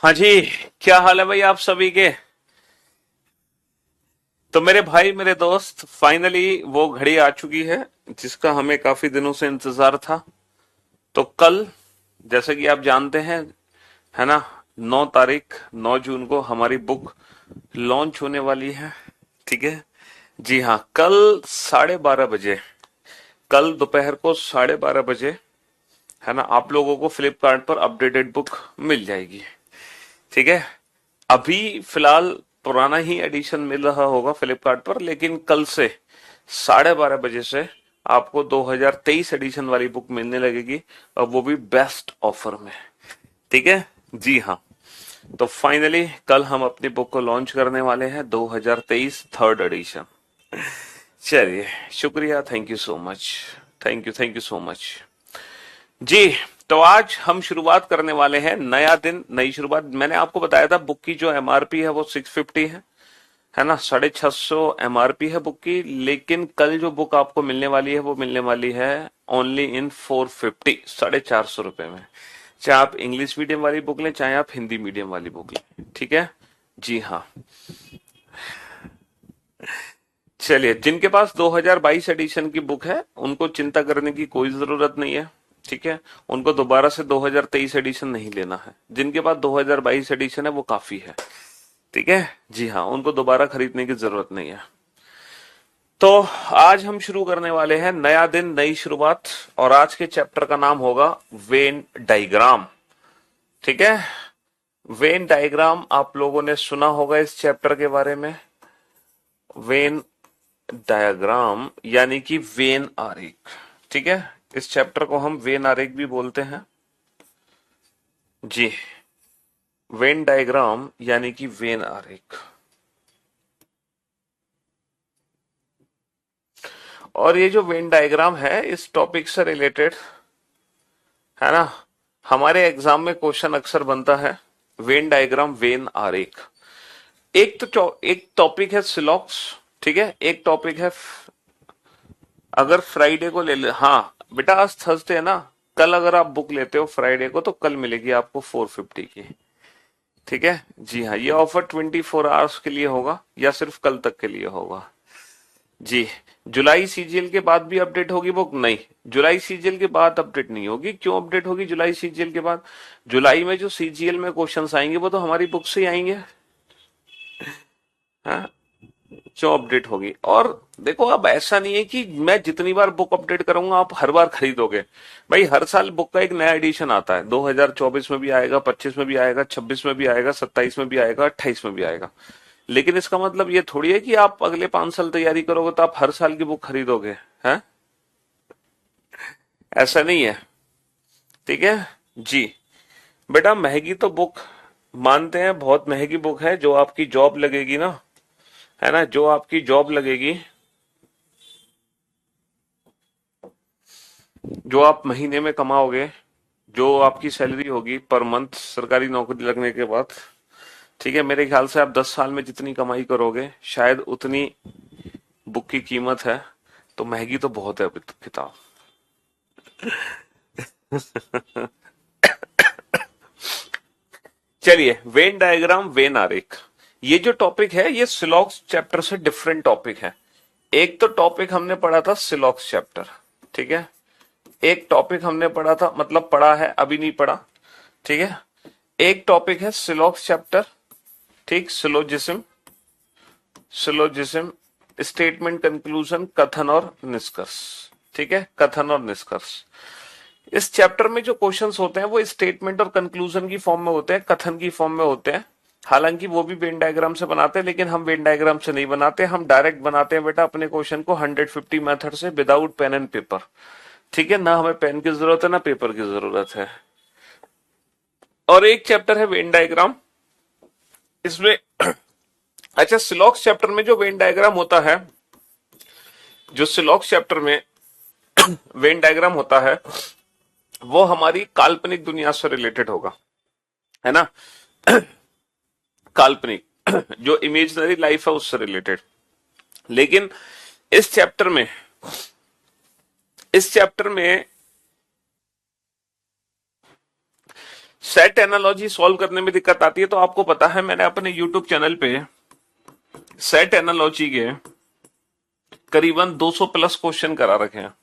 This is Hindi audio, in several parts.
हाँ जी। क्या हाल है भाई आप सभी के। तो मेरे भाई मेरे दोस्त फाइनली वो घड़ी आ चुकी है जिसका हमें काफी दिनों से इंतजार था। तो कल जैसे कि आप जानते हैं, है ना, 9 तारीख 9 जून को हमारी बुक लॉन्च होने वाली है। ठीक है। जी हाँ, कल 12:30 बजे, कल दोपहर को 12:30 बजे, है ना, आप लोगों को फ्लिपकार्ट पर अपडेटेड बुक मिल जाएगी। ठीक है। अभी फिलहाल पुराना ही एडिशन मिल रहा होगा फ्लिपकार्ट पर, लेकिन कल से 12:30 बजे से आपको 2023 एडिशन वाली बुक मिलने लगेगी, और वो भी बेस्ट ऑफर में। ठीक है। जी हाँ। तो फाइनली कल हम अपनी बुक को लॉन्च करने वाले हैं, 2023 थर्ड एडिशन। चलिए, शुक्रिया, thank you so much. Thank you so much. जी। तो आज हम शुरुआत करने वाले हैं, नया दिन नई शुरुआत। मैंने आपको बताया था बुक की जो एमआरपी है वो 650 है ना, 650 एमआरपी है बुक की। लेकिन कल जो बुक आपको मिलने वाली है वो मिलने वाली है ओनली इन 450, 450 रुपए में। चाहे आप इंग्लिश मीडियम वाली बुक लें, चाहे आप हिंदी मीडियम वाली बुक लें। ठीक है। जी हाँ। चलिए, जिनके पास 2022 एडिशन की बुक है उनको चिंता करने की कोई जरूरत नहीं है। ठीक है। उनको दोबारा से 2023 एडिशन नहीं लेना है। जिनके पास 2022 एडिशन है वो काफी है। ठीक है। जी हाँ, उनको दोबारा खरीदने की जरूरत नहीं है। तो आज हम शुरू करने वाले हैं, नया दिन नई शुरुआत, और आज के चैप्टर का नाम होगा वेन डायग्राम। ठीक है। वेन डायग्राम आप लोगों ने सुना होगा इस चैप्टर के बारे में। वेन डायग्राम यानी कि वेन आरेख। ठीक है। इस चैप्टर को हम वेन आरेख भी बोलते हैं। जी। वेन डायग्राम यानी कि वेन आरेख। और ये जो वेन डायग्राम है इस टॉपिक से रिलेटेड, है ना, हमारे एग्जाम में क्वेश्चन अक्सर बनता है, वेन डायग्राम वेन आरेख। एक टॉपिक है सिलॉक्स। ठीक है। एक टॉपिक है अगर फ्राइडे को ले ले, हाँ बेटा आज थर्सडे है ना, कल अगर आप बुक लेते हो फ्राइडे को तो कल मिलेगी आपको 450 की। ठीक है। जी हाँ, ये ऑफर 24 आवर्स के लिए होगा या सिर्फ कल तक के लिए होगा। जी। जुलाई सीजीएल के बाद भी अपडेट होगी बुक? नहीं, जुलाई सीजीएल के बाद अपडेट नहीं होगी। क्यों अपडेट होगी जुलाई सीजीएल के बाद? जुलाई में जो सीजीएल में क्वेश्चंस आएंगे वो तो हमारी बुक से ही आएंगे। हाँ। क्यों अपडेट होगी? और देखो, अब ऐसा नहीं है कि मैं जितनी बार बुक अपडेट करूंगा आप हर बार खरीदोगे। भाई हर साल बुक का एक नया एडिशन आता है, 2024 में भी आएगा, 25 में भी आएगा, 26 में भी आएगा, 27 में भी आएगा, 28 में भी आएगा। लेकिन इसका मतलब ये थोड़ी है कि आप अगले 5 साल तैयारी करोगे तो आप हर साल की बुक खरीदोगे। हैं? ऐसा नहीं है। ठीक है। जी। बेटा महंगी तो बुक मानते हैं, बहुत महंगी बुक है, जो आपकी जॉब लगेगी ना, है ना, जो आपकी जॉब लगेगी, जो आप महीने में कमाओगे, जो आपकी सैलरी होगी पर मंथ सरकारी नौकरी लगने के बाद, ठीक है, मेरे ख्याल से आप 10 साल में जितनी कमाई करोगे शायद उतनी बुक की कीमत है। तो महंगी तो बहुत है अभी तो किताब। चलिए, वेन डायग्राम वेन आरेख, ये जो टॉपिक है ये सिलॉक्स चैप्टर से डिफरेंट टॉपिक है। एक तो टॉपिक हमने पढ़ा था सिलॉक्स चैप्टर। ठीक है। एक टॉपिक हमने पढ़ा था, मतलब पढ़ा है, अभी नहीं पढ़ा। ठीक है। एक टॉपिक है सिलॉक्स चैप्टर। ठीक, सिलोजिज्म, सिलोजिज्म स्टेटमेंट कंक्लूजन, कथन और निष्कर्ष। ठीक है, कथन और निष्कर्ष। इस चैप्टर में जो क्वेश्चंस होते हैं वो स्टेटमेंट और कंक्लूजन की फॉर्म में होते हैं, कथन की फॉर्म में होते हैं। हालांकि वो भी वेन डायग्राम से बनाते हैं, लेकिन हम वेन डायग्राम से नहीं बनाते, हम डायरेक्ट बनाते हैं बेटा अपने क्वेश्चन को 150 मेथड से, विदाउट पेन एंड पेपर। ठीक है ना, हमें पेन की जरूरत है ना पेपर की जरूरत है। और एक चैप्टर है वेन डायग्राम, इसमें अच्छा, सिलॉक्स चैप्टर में जो वेन डायग्राम होता है, जो सिलॉक्स चैप्टर में वेन डायग्राम होता है वो हमारी काल्पनिक दुनिया से रिलेटेड होगा, है ना, काल्पनिक जो इमेजिनरी लाइफ है उससे रिलेटेड। लेकिन इस चैप्टर में इस चैप्टर में सेट एनालॉजी सॉल्व करने में दिक्कत आती है तो आपको पता है मैंने अपने यूट्यूब चैनल पे सेट एनालॉजी के करीबन 200 प्लस क्वेश्चन करा रखे हैं,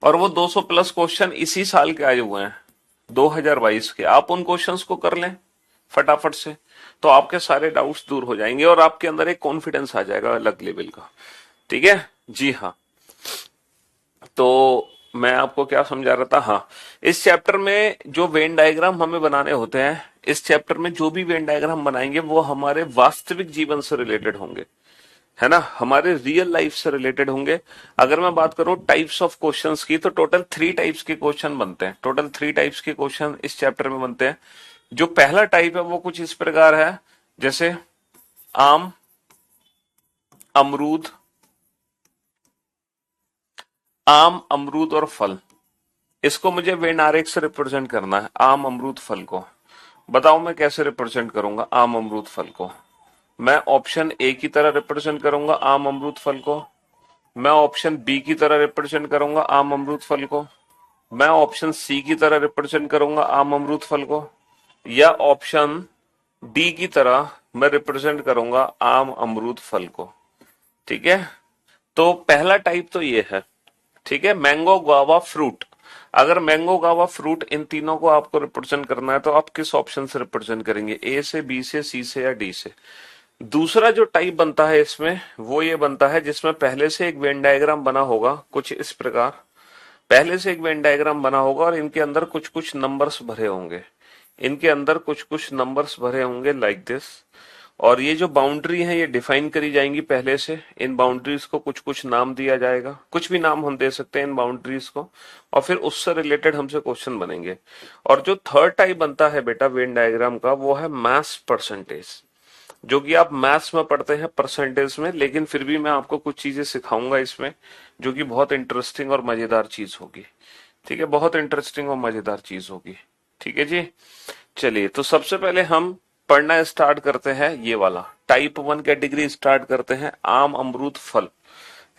और वो 200 प्लस क्वेश्चन इसी साल के आए हुए हैं 2022 के। आप उन क्वेश्चंस को कर लें फटाफट से, तो आपके सारे डाउट्स दूर हो जाएंगे और आपके अंदर एक कॉन्फिडेंस आ जाएगा अलग लेवल का। ठीक है जी हाँ। तो मैं आपको क्या समझा रहा था, हाँ, इस चैप्टर में जो वेन डायग्राम हमें बनाने होते हैं, इस चैप्टर में जो भी वेन डायग्राम बनाएंगे वो हमारे वास्तविक जीवन से रिलेटेड होंगे, है ना, हमारे रियल लाइफ से रिलेटेड होंगे। अगर मैं बात करूं टाइप्स ऑफ क्वेश्चंस की, तो टोटल 3 टाइप्स के क्वेश्चन बनते हैं, टोटल 3 टाइप्स के क्वेश्चन इस चैप्टर में बनते हैं। जो पहला टाइप है वो कुछ इस प्रकार है, जैसे आम, अमरूद, आम, अमरूद और फल, इसको मुझे वेन आरेख से रिप्रेजेंट करना है। आम, अमरूद, फल को बताओ मैं कैसे रिप्रेजेंट करूंगा आम, अमरूद, फल को। मैं ऑप्शन ए की तरह रिप्रेजेंट करूंगा आम, अमरूद, फल को। मैं ऑप्शन बी की तरह रिप्रेजेंट करूंगा आम, अमरूद, फल को। मैं ऑप्शन सी की तरह रिप्रेजेंट करूंगा आम, अमरूद, फल को, या ऑप्शन डी की तरह मैं रिप्रेजेंट करूंगा आम, अमरूद, फल को। ठीक है, तो पहला टाइप तो ये है। ठीक है, मैंगो, गुआवा, फ्रूट। अगर मैंगो, गुआवा, फ्रूट इन तीनों को आपको रिप्रेजेंट करना है तो आप किस ऑप्शन से रिप्रेजेंट करेंगे, ए से, बी से, सी से या डी से। दूसरा जो टाइप बनता है इसमें वो ये बनता है जिसमें पहले से एक वेन डायग्राम बना होगा कुछ इस प्रकार, पहले से एक वेन डायग्राम बना होगा और इनके अंदर कुछ कुछ नंबर्स भरे होंगे, इनके अंदर कुछ कुछ नंबर्स भरे होंगे लाइक दिस। और ये जो बाउंड्री है ये डिफाइन करी जाएंगी पहले से, इन बाउंड्रीज को कुछ कुछ नाम दिया जाएगा, कुछ भी नाम हम दे सकते हैं इन बाउंड्रीज को, और फिर उससे रिलेटेड हमसे क्वेश्चन बनेंगे। और जो थर्ड टाइप बनता है बेटा वेन डायग्राम का वो है मास परसेंटेज, जो कि आप मैथ्स में पढ़ते हैं परसेंटेज में, लेकिन फिर भी मैं आपको कुछ चीजें सिखाऊंगा इसमें जो कि बहुत इंटरेस्टिंग और मजेदार चीज होगी। ठीक है, बहुत इंटरेस्टिंग और मजेदार चीज होगी। ठीक है जी, चलिए तो सबसे पहले हम पढ़ना स्टार्ट करते हैं ये वाला टाइप 1 कैटेगरी स्टार्ट करते हैं, आम, अमरूद, फल,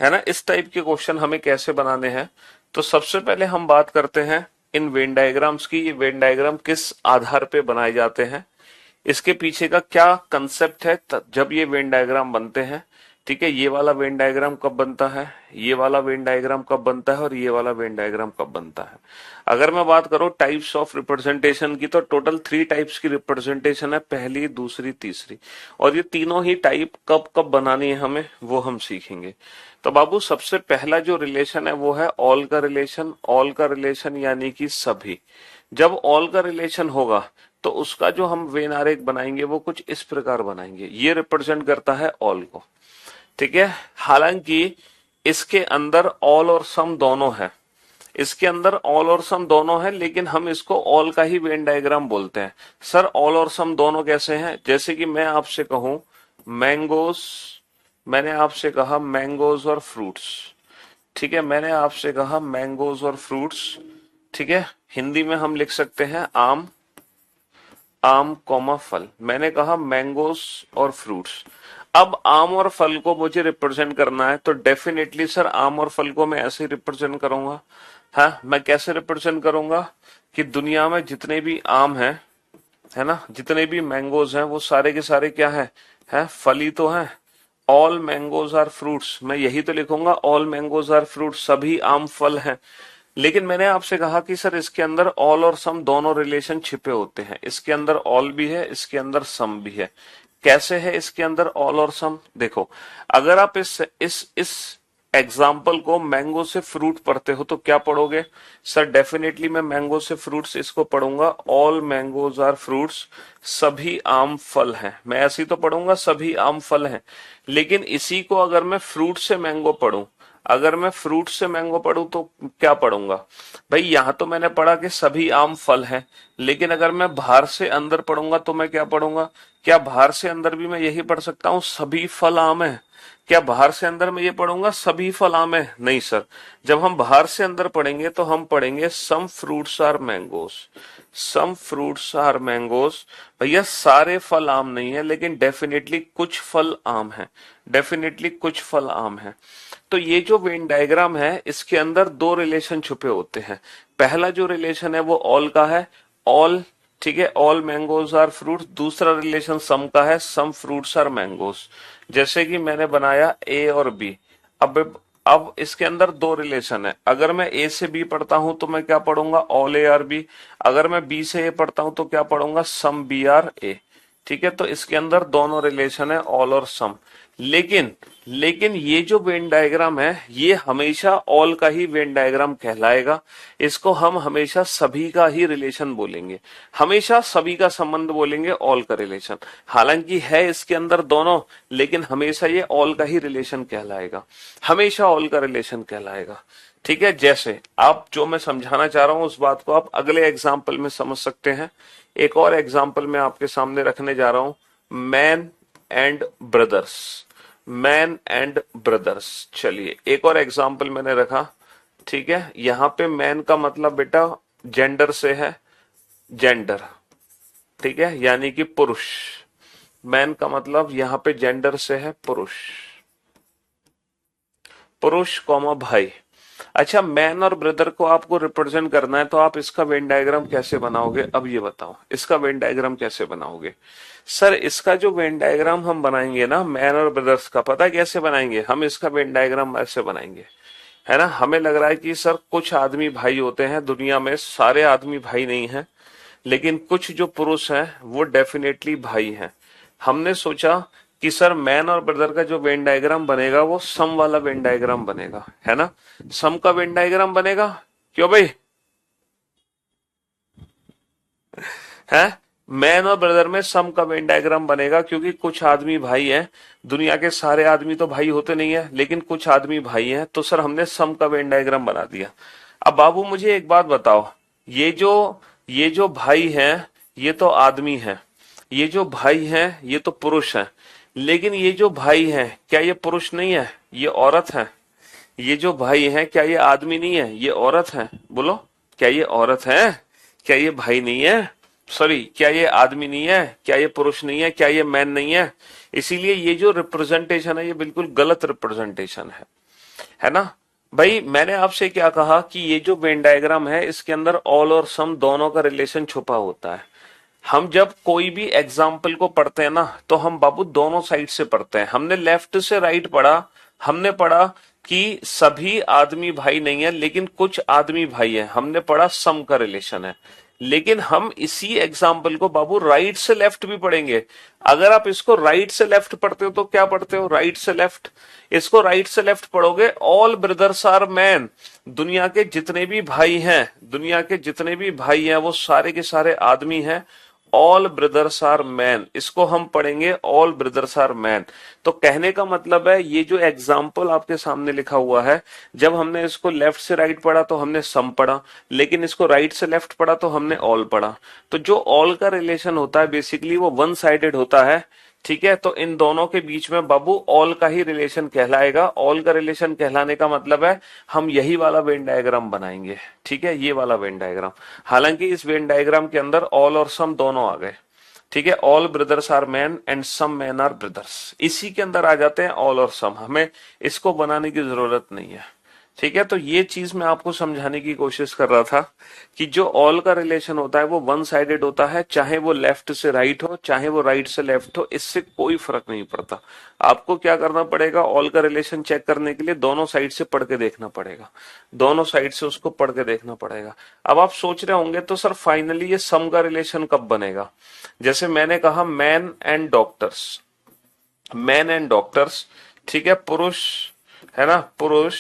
है ना। इस टाइप के क्वेश्चन हमें कैसे बनाने हैं, तो सबसे पहले हम बात करते हैं इन वेन डायग्राम्स की। ये वेन डायग्राम किस आधार पे बनाए जाते हैं, इसके पीछे का क्या कंसेप्ट है जब ये वेन डायग्राम बनते हैं। ठीक है, ये वाला वेन डायग्राम कब बनता है, ये वाला वेन डायग्राम कब बनता है, और ये वाला वेन डायग्राम कब बनता है। अगर मैं बात करूं टाइप्स ऑफ रिप्रेजेंटेशन की, तो टोटल 3 टाइप्स की रिप्रेजेंटेशन है, पहली, दूसरी, तीसरी, और ये तीनों ही टाइप कब कब बनानी है हमें वो हम सीखेंगे। तो बाबू सबसे पहला जो रिलेशन है वो है ऑल का रिलेशन। ऑल का रिलेशन यानी कि सभी। जब ऑल का रिलेशन होगा तो उसका जो हम वेन आरेख बनाएंगे वो कुछ इस प्रकार बनाएंगे, ये रिप्रेजेंट करता है ऑल को। ठीक है, हालांकि इसके अंदर ऑल और सम दोनों है, इसके अंदर ऑल और सम दोनों है, लेकिन हम इसको ऑल का ही वेन डायग्राम बोलते हैं। सर ऑल और सम दोनों कैसे हैं, जैसे कि मैं आपसे कहूं मैंगोस, मैंने आपसे कहा मैंगोज और फ्रूट्स। ठीक है, मैंने आपसे कहा मैंगोज और फ्रूट्स। ठीक है, हिंदी में हम लिख सकते हैं आम, आम कॉमा फल। मैंने कहा मैंगोस और फ्रूट्स। अब आम और फल को मुझे रिप्रेजेंट करना है तो डेफिनेटली सर आम और फल को मैं ऐसे रिप्रेजेंट करूंगा। हाँ, मैं कैसे रिप्रेजेंट करूंगा कि दुनिया में जितने भी आम हैं, है ना, जितने भी मैंगोज हैं वो सारे के सारे क्या है फल ही तो हैं। ऑल मैंगोज आर फ्रूट्स, मैं यही तो लिखूंगा, ऑल मैंगोज आर फ्रूट्स, सभी आम फल हैं। लेकिन मैंने आपसे कहा कि सर इसके अंदर ऑल और सम दोनों रिलेशन छिपे होते हैं, इसके अंदर ऑल भी है, इसके अंदर सम भी है। कैसे है इसके अंदर ऑल और सम, देखो, अगर आप इस एग्जाम्पल को मैंगो से फ्रूट पढ़ते हो तो क्या पढ़ोगे सर, डेफिनेटली मैं मैंगो से फ्रूट्स इसको पढ़ूंगा, ऑल मैंगोज आर फ्रूट्स, सभी आम फल हैं, मैं ऐसे ही तो पढ़ूंगा सभी आम फल हैं। लेकिन इसी को अगर मैं फ्रूट से मैंगो पढ़ूं, अगर मैं फ्रूट से मैंगो पढ़ूं तो क्या पढ़ूंगा भाई, यहां तो मैंने पढ़ा कि सभी आम फल हैं, लेकिन अगर मैं बाहर से अंदर पढ़ूंगा तो मैं क्या पढ़ूंगा, क्या बाहर से अंदर भी मैं यही पढ़ सकता हूं सभी फल आम है, क्या बाहर से अंदर मैं ये पढ़ूंगा सभी फल आम है, नहीं सर। जब हम बाहर से अंदर पढ़ेंगे तो हम पढ़ेंगे some fruits are mangoes, some fruits are mangoes. भैया सारे फल आम नहीं है, लेकिन डेफिनेटली कुछ फल आम है, डेफिनेटली कुछ फल आम है। तो ये जो वेन डायग्राम है इसके अंदर 2 रिलेशन छुपे होते हैं। पहला जो रिलेशन है वो ऑल का है, ऑल, ठीक है, ऑल मैंगोज आर फ्रूट्स। दूसरा रिलेशन सम का है, सम फ्रूट्स आर मैंगोज। जैसे कि मैंने बनाया ए और बी। अब इसके अंदर दो रिलेशन है। अगर मैं ए से बी पढ़ता हूं तो मैं क्या पढ़ूंगा, ऑल ए आर बी। अगर मैं बी से ए पढ़ता हूं तो क्या पढ़ूंगा, सम बी आर ए। ठीक है, तो इसके अंदर दोनों रिलेशन है, ऑल और सम। लेकिन लेकिन ये जो वेन डायग्राम है ये हमेशा ऑल का ही वेन डायग्राम कहलाएगा। इसको हम हमेशा सभी का ही रिलेशन बोलेंगे, हमेशा सभी का संबंध बोलेंगे, ऑल का रिलेशन। हालांकि है इसके अंदर दोनों, लेकिन हमेशा ये ऑल का ही रिलेशन कहलाएगा, हमेशा ऑल का रिलेशन कहलाएगा। ठीक है, जैसे आप, जो मैं समझाना चाह रहा हूं उस बात को आप अगले एग्जाम्पल में समझ सकते हैं। एक और एग्जाम्पल मैं आपके सामने रखने जा रहा हूं, man and brothers. Man and brothers, चलिए एक और एग्जाम्पल मैंने रखा। ठीक है, यहां पे मैन का मतलब बेटा जेंडर से है, जेंडर, ठीक है, यानी कि पुरुष। मैन का मतलब यहां पे जेंडर से है पुरुष, पुरुष कॉमा भाई। अच्छा, मैन और ब्रदर को आपको रिप्रेजेंट करना है तो आप इसका वेन डायग्राम कैसे बनाओगे, अब ये बताओ इसका वेन डायग्राम कैसे बनाओगे। सर इसका जो वेन डायग्राम हम बनाएंगे ना मैन और ब्रदर्स का, पता है कैसे बनाएंगे हम इसका वेन डायग्राम? ऐसे बनाएंगे, है ना। हमें लग रहा है कि सर कुछ आदमी भाई होते हैं दुनिया में, सारे आदमी भाई नहीं है, लेकिन कुछ जो पुरुष हैं वो डेफिनेटली भाई हैं। हमने सोचा कि सर मैन और ब्रदर का जो वेन डायग्राम बनेगा वो सम वाला वेन डायग्राम बनेगा, है ना। सम का वेन डायग्राम बनेगा, क्यों भाई, है। मैन और ब्रदर में सम का वेन डायग्राम बनेगा, क्योंकि कुछ आदमी भाई हैं, दुनिया के सारे आदमी तो भाई होते नहीं है, लेकिन कुछ आदमी भाई हैं, तो सर हमने सम का वेन डायग्राम बना दिया। अब बाबू मुझे एक बात बताओ, ये जो ये जो भाई हैं ये तो आदमी हैं, ये जो भाई हैं ये तो पुरुष हैं, लेकिन ये जो भाई हैं क्या ये पुरुष नहीं है, ये औरत है। ये जो भाई हैं क्या ये आदमी नहीं है, ये औरत है। बोलो, क्या ये औरत है? क्या ये भाई नहीं है? सॉरी, क्या ये आदमी नहीं है? क्या ये पुरुष नहीं है? क्या ये मैन नहीं है? इसीलिए ये जो रिप्रेजेंटेशन है ये बिल्कुल गलत रिप्रेजेंटेशन है ना। भाई मैंने आपसे क्या कहा कि ये जो वेन डायग्राम है इसके अंदर ऑल और सम दोनों का रिलेशन छुपा होता है। हम जब कोई भी एग्जाम्पल को पढ़ते हैं ना तो हम बाबू दोनों साइड से पढ़ते हैं। हमने लेफ्ट से राइट पढ़ा, हमने पढ़ा कि सभी आदमी भाई नहीं है लेकिन कुछ आदमी भाई है, हमने पढ़ा सम का रिलेशन है। लेकिन हम इसी एग्जाम्पल को बाबू राइट से लेफ्ट भी पढ़ेंगे। अगर आप इसको राइट से लेफ्ट पढ़ते हो तो क्या पढ़ते हो, राइट से लेफ्ट। इसको राइट से लेफ्ट पढ़ोगे, ऑल ब्रदर्स आर मैन। दुनिया के जितने भी भाई हैं, दुनिया के जितने भी भाई हैं वो सारे के सारे आदमी हैं, ऑल ब्रदर्स आर मैन। इसको हम पढ़ेंगे ऑल ब्रदर्स आर मैन। तो कहने का मतलब है ये जो एग्जाम्पल आपके सामने लिखा हुआ है, जब हमने इसको लेफ्ट से राइट पढ़ा तो हमने सम पढ़ा, लेकिन इसको राइट से लेफ्ट पढ़ा तो हमने ऑल पढ़ा। तो जो ऑल का रिलेशन होता है बेसिकली वो वन साइडेड होता है। ठीक है, तो इन दोनों के बीच में बाबू ऑल का ही रिलेशन कहलाएगा। ऑल का रिलेशन कहलाने का मतलब है हम यही वाला वेन डायग्राम बनाएंगे। ठीक है, ये वाला वेन डायग्राम। हालांकि इस वेन डायग्राम के अंदर ऑल और सम दोनों आ गए। ठीक है, all brothers are man and some man are brothers, इसी के अंदर आ जाते हैं ऑल और सम। हमें इसको बनाने की जरूरत नहीं है। ठीक है, तो ये चीज मैं आपको समझाने की कोशिश कर रहा था कि जो ऑल का रिलेशन होता है वो वन साइडेड होता है, चाहे वो लेफ्ट से राइट हो चाहे वो राइट से लेफ्ट हो, इससे कोई फर्क नहीं पड़ता। आपको क्या करना पड़ेगा, ऑल का रिलेशन चेक करने के लिए दोनों साइड से पढ़ के देखना पड़ेगा, दोनों साइड से उसको पढ़ के देखना पड़ेगा। अब आप सोच रहे होंगे तो सर फाइनली ये सम का रिलेशन कब बनेगा? जैसे मैंने कहा man and doctors, man and doctors, ठीक है, पुरुष, है ना, पुरुष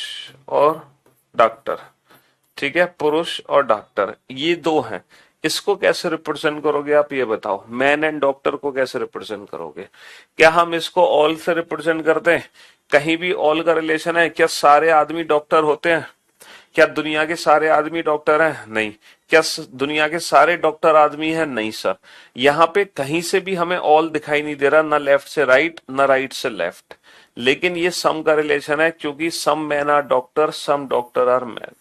और डॉक्टर। ठीक है, पुरुष और डॉक्टर ये दो हैं। इसको कैसे रिप्रेजेंट करोगे आप ये बताओ, मैन एंड डॉक्टर को कैसे रिप्रेजेंट करोगे? क्या हम इसको ऑल से रिप्रेजेंट करते हैं? कहीं भी ऑल का रिलेशन है? क्या सारे आदमी डॉक्टर होते हैं? क्या दुनिया के सारे आदमी डॉक्टर हैं? नहीं। क्या दुनिया के सारे डॉक्टर आदमी हैं? नहीं सर। यहाँ पे कहीं से भी हमें ऑल दिखाई नहीं दे रहा, ना लेफ्ट से राइट ना राइट से लेफ्ट। लेकिन ये सम का रिलेशन है, क्योंकि some man are doctor, some doctor are man.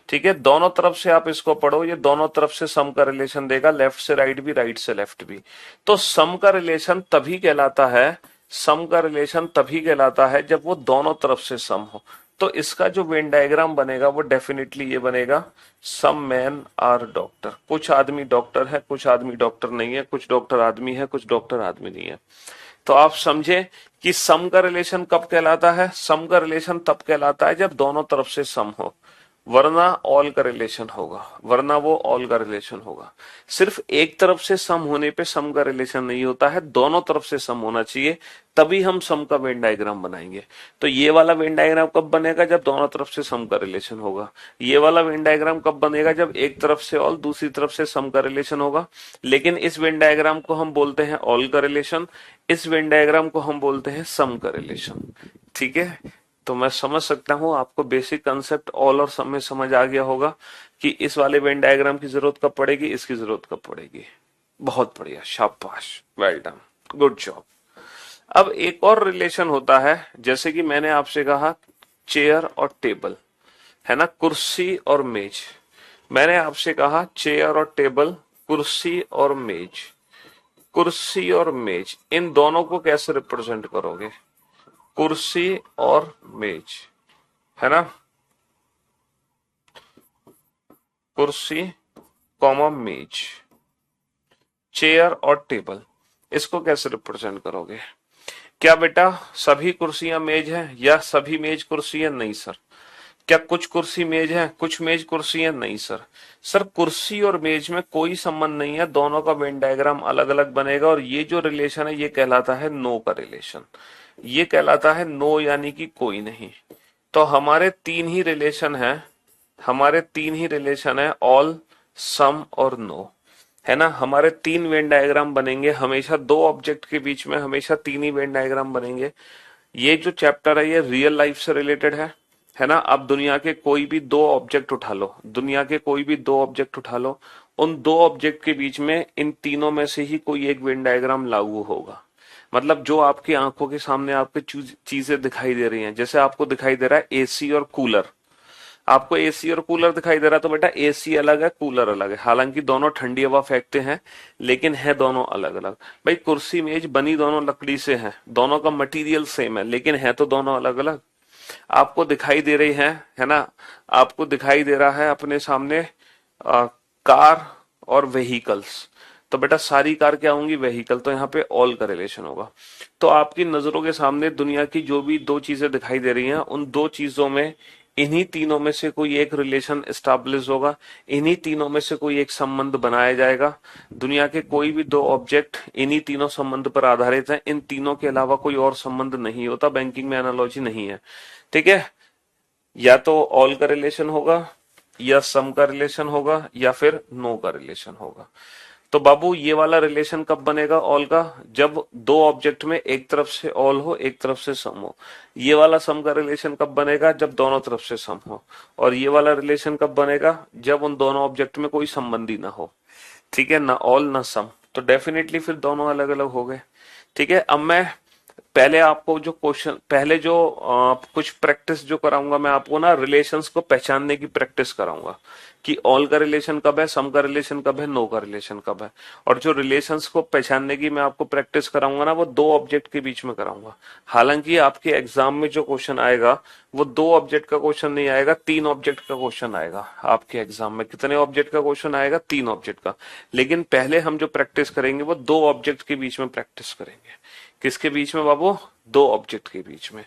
ठीक है, दोनों तरफ से आप इसको पढ़ो, ये दोनों तरफ से सम का रिलेशन देगा, लेफ्ट से राइट भी राइट से लेफ्ट भी। तो सम का रिलेशन तभी कहलाता है, सम का रिलेशन तभी कहलाता है जब वो दोनों तरफ से सम हो। तो इसका जो वेन डायग्राम बनेगा वो डेफिनेटली ये बनेगा, सम मैन आर डॉक्टर। कुछ आदमी डॉक्टर है, कुछ आदमी डॉक्टर नहीं है, कुछ डॉक्टर आदमी है, कुछ डॉक्टर आदमी नहीं है। तो आप समझे कि सम का रिलेशन कब कहलाता है? सम का रिलेशन तब कहलाता है जब दोनों तरफ से सम हो, वरना ऑल का रिलेशन होगा, वरना वो ऑल का रिलेशन होगा। सिर्फ एक तरफ से सम होने पे सम का रिलेशन नहीं होता है, दोनों तरफ से सम होना चाहिए, तभी हम सम का वेन डायग्राम बनाएंगे। तो ये वाला वेन डायग्राम कब बनेगा? जब दोनों तरफ से सम का रिलेशन होगा। ये वाला वेन डायग्राम कब बनेगा? जब एक तरफ से ऑल, दूसरी तरफ से सम का रिलेशन होगा। लेकिन इस वेन डायग्राम को हम बोलते हैं ऑल का रिलेशन, इस वेन डायग्राम को हम बोलते हैं सम का रिलेशन। ठीक है, तो मैं समझ सकता हूं आपको बेसिक कंसेप्ट ऑल और सम में समझ आ गया होगा कि इस वाले वेन डायग्राम की जरूरत कब पड़ेगी, इसकी जरूरत कब पड़ेगी। बहुत बढ़िया, शाबाश, वेल डन, गुड जॉब। अब एक और रिलेशन होता है, जैसे कि मैंने आपसे कहा चेयर और टेबल, है ना, कुर्सी और मेज। मैंने आपसे कहा चेयर और टेबल, कुर्सी और मेज। कुर्सी और मेज, इन दोनों को कैसे रिप्रेजेंट करोगे? कुर्सी और मेज, है ना, कुर्सी कॉमा मेज, चेयर और टेबल, इसको कैसे रिप्रेजेंट करोगे? क्या बेटा सभी कुर्सियां मेज हैं या सभी मेज कुर्सी है? नहीं सर। क्या कुछ कुर्सी मेज है, कुछ मेज कुर्सी है? नहीं सर। सर कुर्सी और मेज में कोई संबंध नहीं है, दोनों का वेन डायग्राम अलग अलग बनेगा, और ये जो रिलेशन है ये कहलाता है नो का रिलेशन। ये कहलाता है नो, यानी कि कोई नहीं। तो हमारे तीन ही रिलेशन है, हमारे तीन ही रिलेशन है, ऑल, सम और नो, है ना। हमारे तीन वेन डायग्राम बनेंगे हमेशा, दो ऑब्जेक्ट के बीच में हमेशा तीन ही वेन डायग्राम बनेंगे। ये जो चैप्टर है ये रियल लाइफ से रिलेटेड है ना। अब दुनिया के कोई भी दो ऑब्जेक्ट उठा लो, दुनिया के कोई भी दो ऑब्जेक्ट उठा लो, उन दो ऑब्जेक्ट के बीच में इन तीनों में से ही कोई एक वेन डायग्राम लागू होगा। मतलब जो आपकी आंखों के सामने आपके चीजें दिखाई दे रही हैं, जैसे आपको दिखाई दे रहा है एसी और कूलर, आपको एसी और कूलर दिखाई दे रहा है, तो बेटा एसी अलग है, कूलर अलग है, हालांकि दोनों ठंडी हवा फेंकते हैं, लेकिन है दोनों अलग अलग। भाई कुर्सी मेज बनी दोनों लकड़ी से है, दोनों का मटेरियल सेम है, लेकिन है तो दोनों अलग अलग। आपको दिखाई दे रही है ना, आपको दिखाई दे रहा है अपने सामने कार और व्हीकल्स, तो बेटा सारी कार क्या होंगी? व्हीकल, तो यहाँ पे ऑल का रिलेशन होगा। तो आपकी नजरों के सामने दुनिया की जो भी दो चीजें दिखाई दे रही हैं, उन दो चीजों में इन्हीं तीनों में से कोई एक रिलेशन एस्टैब्लिश होगा, इन्हीं तीनों में से कोई एक संबंध बनाया जाएगा। दुनिया के कोई भी दो ऑब्जेक्ट इन्हीं तीनों संबंध पर आधारित है, इन तीनों के अलावा कोई और संबंध नहीं होता। बैंकिंग में एनालॉजी नहीं है, ठीक है। या तो ऑल का रिलेशन होगा, या सम का रिलेशन होगा, या फिर नो का रिलेशन होगा। तो बाबू ये वाला रिलेशन कब बनेगा ऑल का? जब दो ऑब्जेक्ट में एक तरफ से ऑल हो, एक तरफ से सम हो। ये वाला सम का रिलेशन कब बनेगा? जब दोनों तरफ से सम हो। और ये वाला रिलेशन कब बनेगा? जब उन दोनों ऑब्जेक्ट में कोई संबंधी ना हो, ठीक है, ना ऑल ना सम। तो डेफिनेटली फिर दोनों अलग अलग हो गए, ठीक है। अब मैं पहले आपको जो क्वेश्चन, पहले जो कुछ प्रैक्टिस जो कराऊंगा मैं आपको ना, रिलेशंस को पहचानने की प्रैक्टिस कराऊंगा कि ऑल का रिलेशन कब है, सम का रिलेशन कब है, नो का रिलेशन कब है। और जो रिलेशंस को पहचानने की मैं आपको प्रैक्टिस कराऊंगा ना, वो दो ऑब्जेक्ट के बीच में कराऊंगा। हालांकि आपके एग्जाम में जो क्वेश्चन आएगा वो दो ऑब्जेक्ट का क्वेश्चन नहीं आएगा, तीन ऑब्जेक्ट का क्वेश्चन आएगा। आपके एग्जाम में कितने ऑब्जेक्ट का क्वेश्चन आएगा? तीन ऑब्जेक्ट का। लेकिन पहले हम जो प्रैक्टिस करेंगे वो दो ऑब्जेक्ट के बीच में प्रैक्टिस करेंगे। किसके बीच में बाबू? दो ऑब्जेक्ट के बीच में।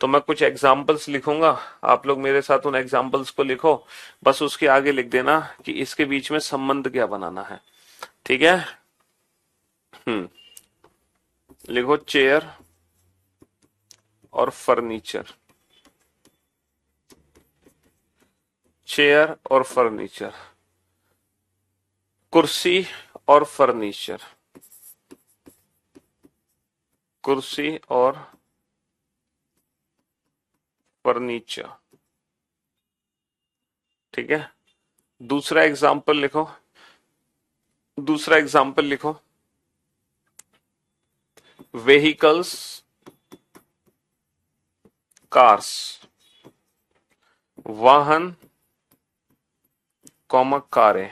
तो मैं कुछ एग्जांपल्स लिखूंगा, आप लोग मेरे साथ उन एग्जांपल्स को लिखो, बस उसके आगे लिख देना कि इसके बीच में संबंध क्या बनाना है, ठीक है। लिखो चेयर और फर्नीचर, चेयर और फर्नीचर, कुर्सी और फर्नीचर, कुर्सी और फर्नीचर, ठीक है। दूसरा एग्जांपल लिखो, दूसरा एग्जांपल लिखो, व्हीकल्स, कार्स, वाहन कॉमा कारें,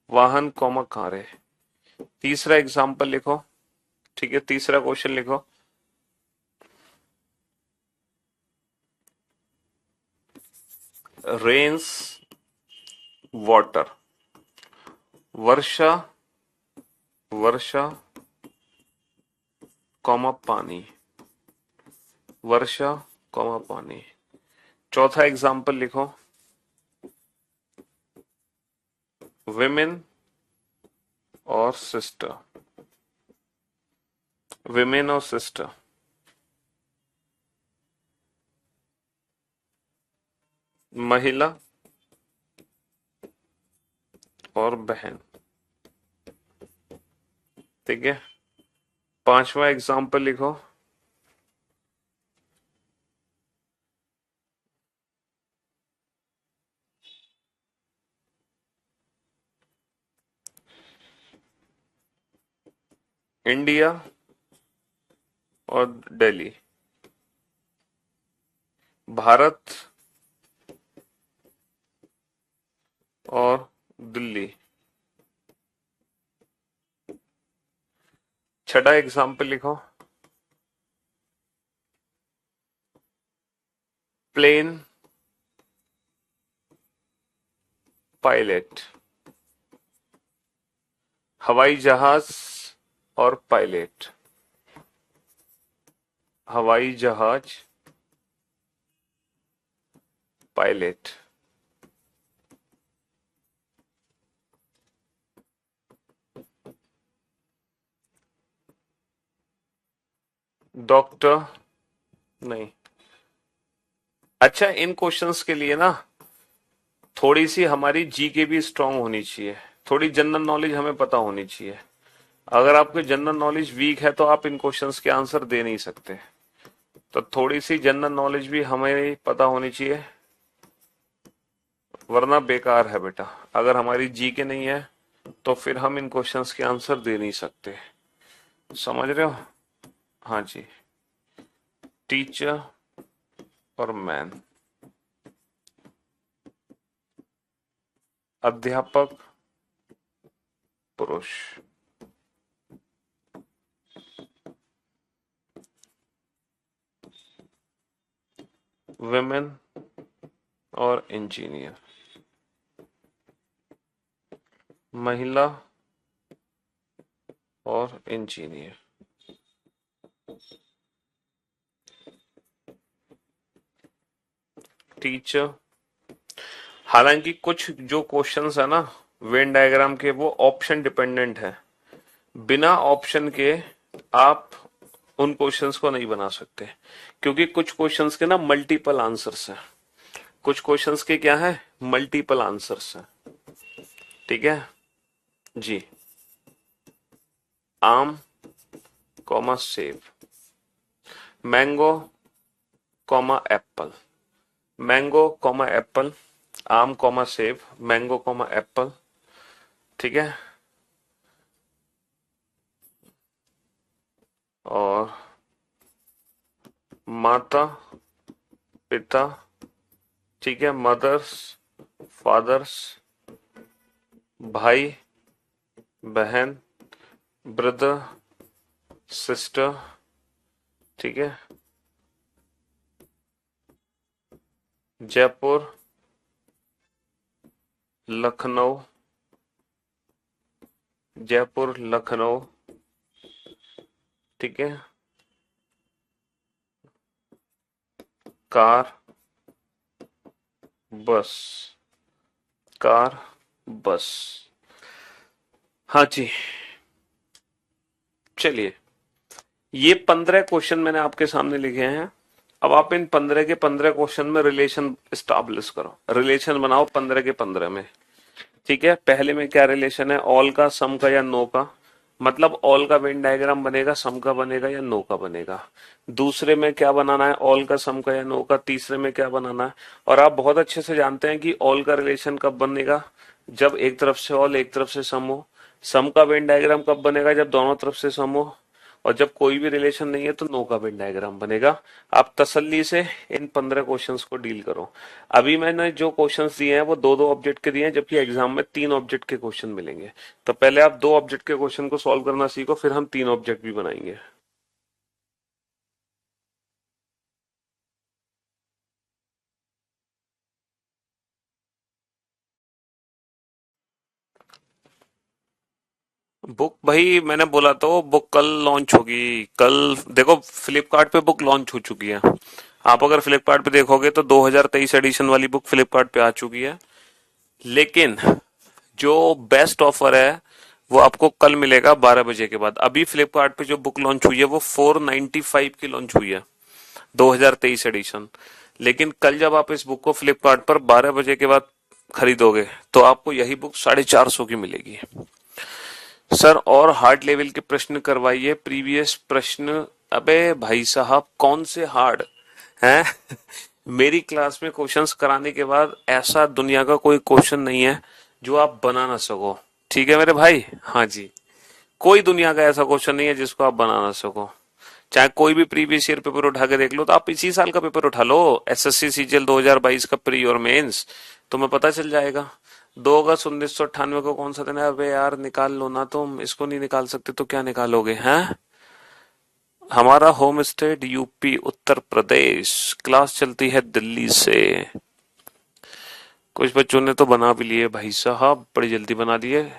वाहन कॉमा कारें। तीसरा एग्जांपल लिखो, ठीक है, तीसरा क्वेश्चन लिखो, रेन्स वाटर, वर्षा, वर्षा कॉमा पानी, वर्षा कॉमा पानी। चौथा एग्जाम्पल लिखो, विमेन और सिस्टर, विमेन और सिस्टर। महिला और बहन। ठीक है, पांचवा एग्जाम्पल लिखो, इंडिया और दिल्ली, भारत और दिल्ली। छठा एग्जाम्पल लिखो, प्लेन, पायलट, हवाई जहाज और पायलट, हवाई जहाज, पायलट। डॉक्टर नहीं। अच्छा, इन क्वेश्चंस के लिए ना थोड़ी सी हमारी जीके भी स्ट्रांग होनी चाहिए, थोड़ी जनरल नॉलेज हमें पता होनी चाहिए। अगर आपकी जनरल नॉलेज वीक है तो आप इन क्वेश्चंस के आंसर दे नहीं सकते। तो थोड़ी सी जनरल नॉलेज भी हमें पता होनी चाहिए, वरना बेकार है बेटा। अगर हमारी जीके नहीं है तो फिर हम इन क्वेश्चंस के आंसर दे नहीं सकते। समझ रहे हो? हाँ जी। टीचर और मैन, अध्यापक पुरुष, विमेन और इंजीनियर, महिला और इंजीनियर। टीचर। हालांकि कुछ जो क्वेश्चंस है ना वेन डायग्राम के, वो ऑप्शन डिपेंडेंट है। बिना ऑप्शन के आप उन क्वेश्चंस को नहीं बना सकते, क्योंकि कुछ क्वेश्चंस के ना मल्टीपल आंसर्स हैं। कुछ क्वेश्चंस के क्या है, मल्टीपल आंसर्स हैं। ठीक है जी। आम कॉमा सेब, mango comma Apple, mango comma Apple, आम कॉमा सेब, मैंगो कॉमा एप्पल। ठीक है, और माता पिता, ठीक है, मदर्स फादर्स, भाई बहन, ब्रदर सिस्टर। ठीक है, जयपुर लखनऊ, जयपुर लखनऊ। ठीक है, कार बस, कार बस। हाँ जी, चलिए, ये 15 क्वेश्चन मैंने आपके सामने लिखे हैं। अब आप इन 15 के 15 क्वेश्चन में रिलेशन स्टैब्लिश करो, रिलेशन बनाओ 15 के 15 में। ठीक है, पहले में क्या रिलेशन है, ऑल का, सम का या नो का। मतलब ऑल का वेन डायग्राम बनेगा, सम का बनेगा या नो का बनेगा। दूसरे में क्या बनाना है, ऑल का, सम का या नो का। तीसरे में क्या बनाना है, और आप बहुत अच्छे से जानते हैं कि ऑल का रिलेशन कब बनेगा, जब एक तरफ से ऑल एक तरफ से सम हो। सम का वेन डायग्राम कब बनेगा, जब दोनों तरफ से सम हो। और जब कोई भी रिलेशन नहीं है तो नो का वेन डायग्राम बनेगा। आप तसल्ली से इन 15 क्वेश्चंस को डील करो। अभी मैंने जो क्वेश्चंस दिए हैं वो दो दो ऑब्जेक्ट के दिए हैं, जबकि एग्जाम में 3 ऑब्जेक्ट के क्वेश्चन मिलेंगे। तो पहले आप 2 ऑब्जेक्ट के क्वेश्चन को सॉल्व करना सीखो, फिर हम 3 ऑब्जेक्ट भी बनाएंगे। बुक भाई मैंने बोला तो बुक कल लॉन्च होगी। कल देखो फ्लिपकार्ट पे बुक लॉन्च हो चुकी है। आप अगर फ्लिपकार्ट पे देखोगे तो 2023 एडिशन वाली बुक फ्लिपकार्ट पे आ चुकी है। लेकिन जो बेस्ट ऑफर है वो आपको कल मिलेगा 12 बजे के बाद। अभी फ्लिपकार्ट पे जो बुक लॉन्च हुई है वो 495 की लॉन्च हुई है, 2023 एडिशन। लेकिन कल जब आप इस बुक को फ्लिपकार्ट पर 12 बजे के बाद खरीदोगे तो आपको यही बुक 450 की मिलेगी। सर और हार्ड लेवल के प्रश्न करवाइए, प्रीवियस प्रश्न। अबे भाई साहब कौन से हार्ड हैं? मेरी क्लास में क्वेश्चंस कराने के बाद ऐसा दुनिया का कोई क्वेश्चन नहीं है जो आप बना ना सको। ठीक है मेरे भाई? हाँ जी। कोई दुनिया का ऐसा क्वेश्चन नहीं है जिसको आप बना ना सको। चाहे कोई भी प्रीवियस ईयर पेपर उठा के देख लो, तो आप इसी साल का पेपर उठा लो, एसएससी सीजीएल 2022 का प्री और मेंस, तुम्हें पता चल जाएगा। 2 अगस्त 1998 को कौन सा दिन है? अबे यार निकाल लो ना, तुम इसको नहीं निकाल सकते तो क्या निकालोगे हैं? हमारा home state UP Uttar Pradesh, class चलती है दिल्ली से। कुछ बच्चों ने तो बना भी लिए भाई साहब, बड़ी जल्दी बना लिए।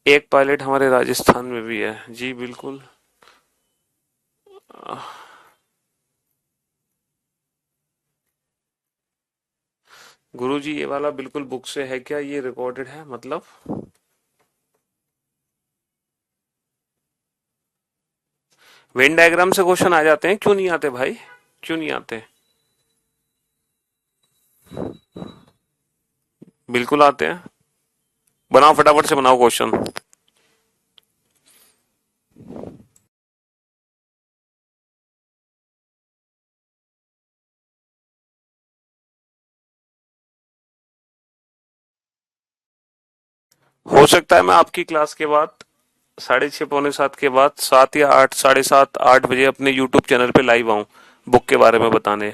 एक पायलट हमारे राजस्थान में भी है जी, बिल्कुल। गुरुजी ये वाला बिल्कुल बुक से है क्या? ये रिकॉर्डेड है मतलब? वेन डायग्राम से क्वेश्चन आ जाते हैं, क्यों नहीं आते भाई? क्यों नहीं आते? बिल्कुल आते हैं। बनाओ फटाफट से बनाओ क्वेश्चन। हो सकता है मैं आपकी क्लास के बाद 6:30 6:45 के बाद 7 या 8, 7:30 8 बजे अपने यूट्यूब चैनल पे लाइव आऊं बुक के बारे में बताने।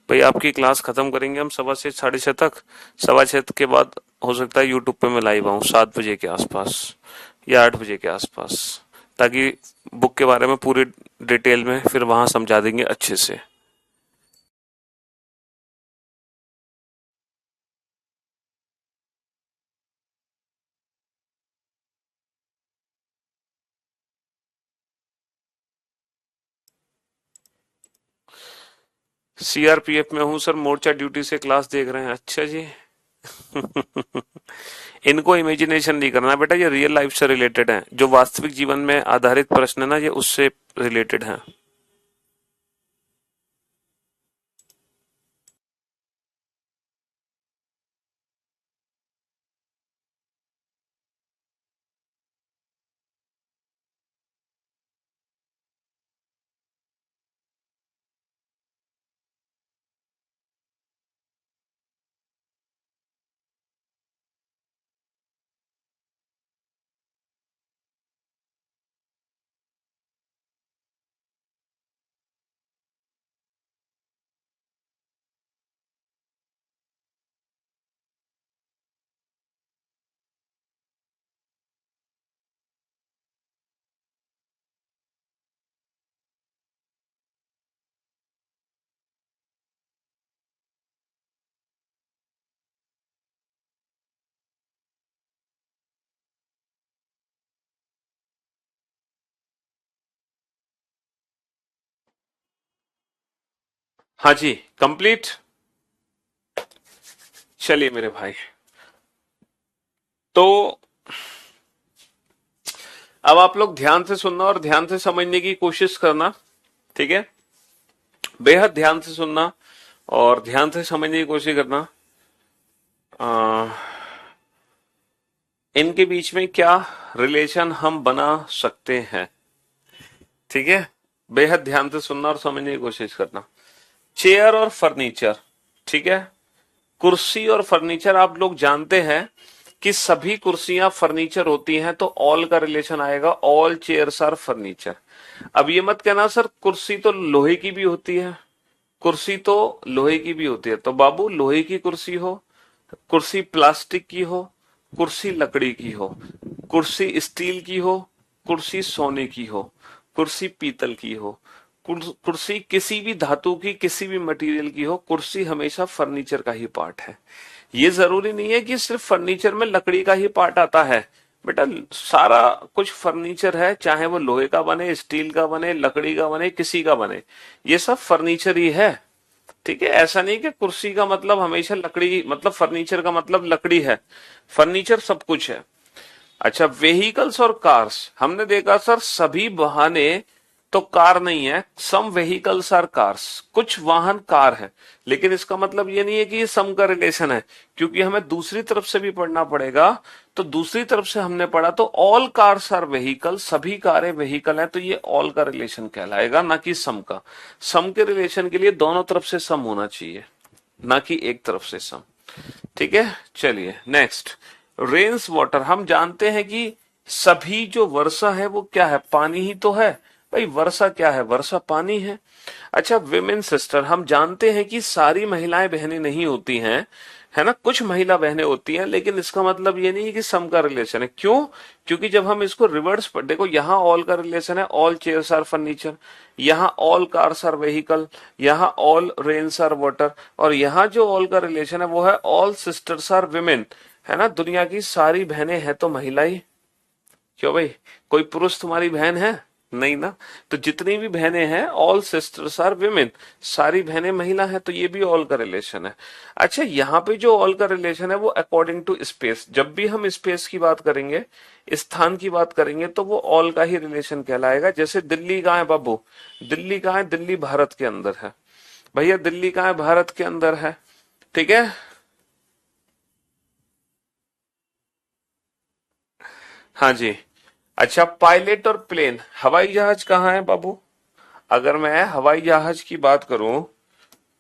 भाई आपकी क्लास खत्म करेंगे हम 6:15 6:30 तक। 6:15 के बाद हो सकता है यूट्यूब पे मैं लाइव आऊं 7 बजे के आसपास या 8 बजे के आसपास, ताकि बुक के बारे में पूरी डिटेल में फिर वहां समझा देंगे अच्छे से। सीआरपीएफ में हूँ सर, मोर्चा ड्यूटी से क्लास देख रहे हैं। अच्छा जी। इनको इमेजिनेशन नहीं करना बेटा, ये रियल लाइफ से रिलेटेड है। जो वास्तविक जीवन में आधारित प्रश्न है ना, ये उससे रिलेटेड है। हाँ जी, कंप्लीट। चलिए मेरे भाई, तो अब आप लोग ध्यान से सुनना और ध्यान से समझने की कोशिश करना। ठीक है? बेहद ध्यान से सुनना और ध्यान से समझने की कोशिश करना। आ, इनके बीच में क्या रिलेशन हम बना सकते हैं? ठीक है? बेहद ध्यान से सुनना और समझने की कोशिश करना। चेयर और फर्नीचर, ठीक है? कुर्सी और फर्नीचर आप लोग जानते हैं कि सभी कुर्सियां फर्नीचर होती हैं, तो ऑल का रिलेशन आएगा, ऑल चेयर्स आर फर्नीचर। अब ये मत कहना सर कुर्सी तो लोहे की भी होती है। कुर्सी तो लोहे की भी होती है, तो बाबू लोहे की कुर्सी हो, कुर्सी प्लास्टिक की हो, कुर्सी लकड़ी की हो, कुर्सी स्टील की हो, कुर्सी सोने की हो, कुर्सी पीतल की हो, कुर्सी किसी भी धातु की किसी भी मटेरियल की हो, कुर्सी हमेशा फर्नीचर का ही पार्ट है। ये जरूरी नहीं है कि सिर्फ फर्नीचर में लकड़ी का ही पार्ट आता है। बेटा सारा कुछ फर्नीचर है, चाहे वो लोहे का बने, स्टील का बने, लकड़ी का बने, किसी का बने, ये सब फर्नीचर ही है। ठीक है, ऐसा नहीं कि कुर्सी का मतलब हमेशा लकड़ी, मतलब फर्नीचर का मतलब लकड़ी है। फर्नीचर सब कुछ है। अच्छा, व्हीकल्स और कार्स हमने देखा सर, सभी वाहने तो कार नहीं है, सम व्हीकल्स आर कार्स, कुछ वाहन कार है। लेकिन इसका मतलब ये नहीं है कि ये सम का रिलेशन है, क्योंकि हमें दूसरी तरफ से भी पढ़ना पड़ेगा। तो दूसरी तरफ से हमने पढ़ा तो ऑल कार्स आर व्हीकल, सभी कारें व्हीकल हैं, तो ये ऑल का रिलेशन कहलाएगा, ना कि सम का। सम के रिलेशन के लिए दोनों तरफ से सम होना चाहिए, ना कि एक तरफ से सम। ठीक है, चलिए नेक्स्ट। रेन्स वाटर, हम जानते हैं कि सभी जो वर्षा है वो क्या है, पानी ही तो है। भाई वर्षा क्या है, वर्षा पानी है। अच्छा, विमेन सिस्टर, हम जानते हैं कि सारी महिलाएं बहनें नहीं होती हैं, है ना, कुछ महिला बहनें होती हैं, लेकिन इसका मतलब ये नहीं है कि सम का रिलेशन है। क्यों? क्योंकि जब हम इसको रिवर्स पर देखो, यहाँ ऑल का रिलेशन है, ऑल चेयर्स आर फर्नीचर, यहाँ ऑल कार्स आर व्हीकल, यहाँ ऑल रेन्स आर वाटर, और यहाँ जो ऑल का रिलेशन है वो है ऑल सिस्टर्स आर विमेन, है ना, दुनिया की सारी बहनें हैं तो महिला ही। क्यों भाई, कोई पुरुष तुम्हारी बहन है? नहीं ना। तो जितनी भी बहनें हैं, ऑल सिस्टर्स आर विमेन, सारी बहनें महिला हैं, तो ये भी ऑल का रिलेशन है। अच्छा, यहाँ पे जो ऑल का रिलेशन है वो अकॉर्डिंग टू स्पेस, जब भी हम स्पेस की बात करेंगे, स्थान की बात करेंगे, तो वो ऑल का ही रिलेशन कहलाएगा। जैसे दिल्ली कहाँ है बाबू? दिल्ली कहाँ है? दिल्ली भारत के अंदर है। भैया दिल्ली कहाँ है? भारत के अंदर है। ठीक है, हाँ जी। अच्छा, पायलट और प्लेन, हवाई जहाज कहाँ है बाबू? अगर मैं हवाई जहाज की बात करूं